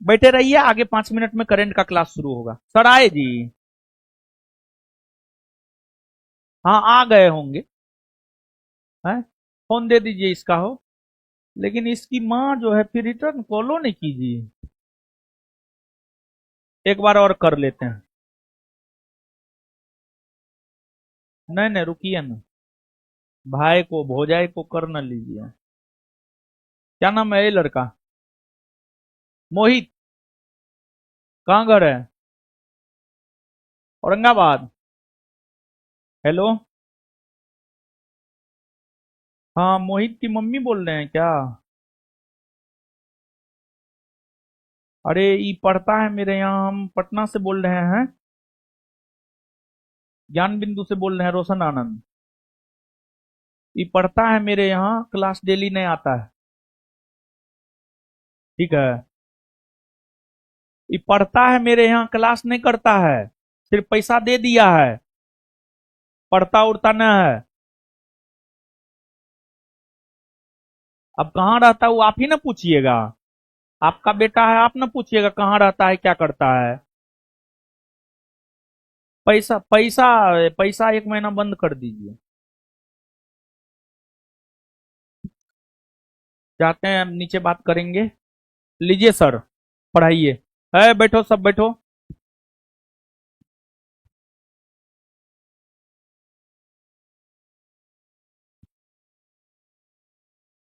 बैठे रहिए, आगे 5 मिनट में करंट का क्लास शुरू होगा। सर आए जी? हाँ आ गए होंगे। है? फोन दे दीजिए इसका हो, लेकिन इसकी माँ जो है फिर रिटर्न कॉलो नहीं कीजिए। एक बार और कर लेते हैं। नहीं नहीं रुकिए ना, भाई को भोजाई को कर न लीजिए। क्या नाम है ये लड़का? मोहित। कहाँ घर है? औरंगाबाद। हेलो। हाँ मोहित की मम्मी बोल रहे हैं क्या? अरे ये पढ़ता है मेरे यहाँ, हम पटना से बोल रहे हैं। ज्ञान बिंदु से बोल रहे हैं रोशन आनंद। ये पढ़ता है मेरे यहाँ, क्लास डेली नहीं आता है। ठीक है। ये पढ़ता है मेरे यहाँ, क्लास नहीं करता है, सिर्फ पैसा दे दिया है, पढ़ता उड़ता न है। अब कहाँ रहता है वो आप ही ना पूछिएगा। आपका बेटा है, आप ना पूछिएगा कहाँ रहता है क्या करता है। पैसा पैसा पैसा 1 महीना बंद कर दीजिए। जाते हैं, नीचे बात करेंगे। लीजिए सर, पढ़ाइए। है, बैठो सब बैठो।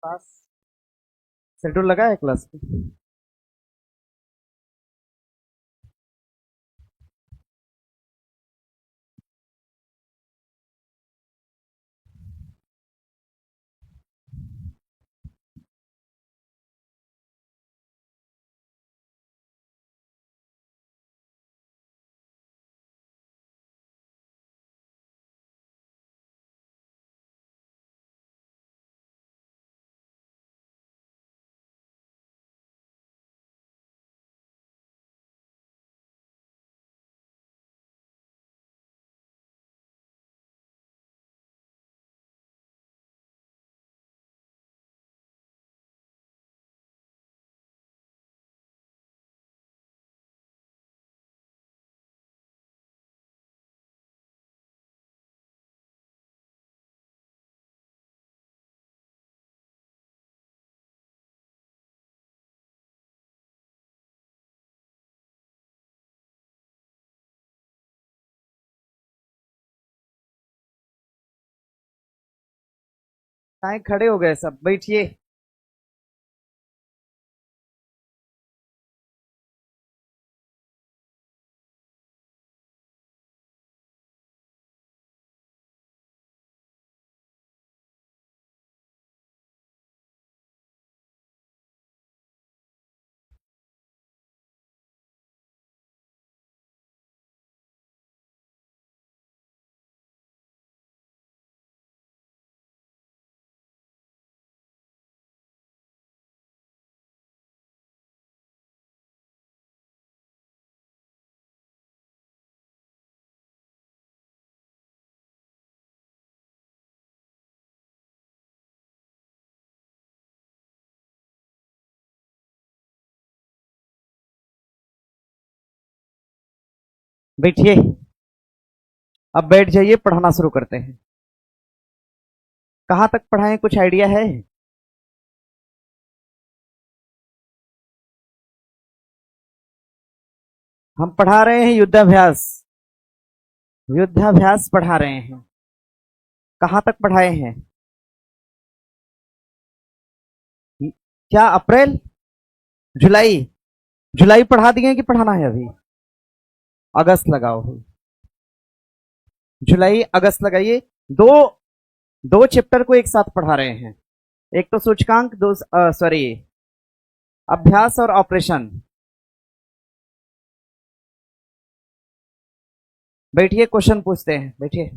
पास शेड्यूल लगा है क्लास में। काहे खड़े हो गए सब, बैठिए। बैठिए, अब बैठ जाइए, पढ़ाना शुरू करते हैं। कहाँ तक पढ़ाएं, कुछ आइडिया है? हम पढ़ा रहे हैं युद्धाभ्यास। युद्धाभ्यास पढ़ा रहे हैं। कहाँ तक पढ़ाए हैं? क्या अप्रैल, जुलाई? जुलाई पढ़ा दिए कि पढ़ाना है अभी? अगस्त लगाओ। जुलाई अगस्त लगाइए। दो दो चैप्टर को एक साथ पढ़ा रहे हैं। एक तो सूचकांक, दो सॉरी, अभ्यास और ऑपरेशन। बैठिए, क्वेश्चन पूछते हैं, बैठिए।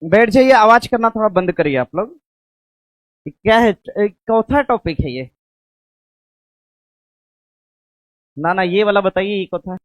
बैठ जाइए, आवाज करना थोड़ा बंद करिए आप लोग। क्या है, चौथा टॉपिक है ये? ना ना, ये वाला बताइए, ये कौन था?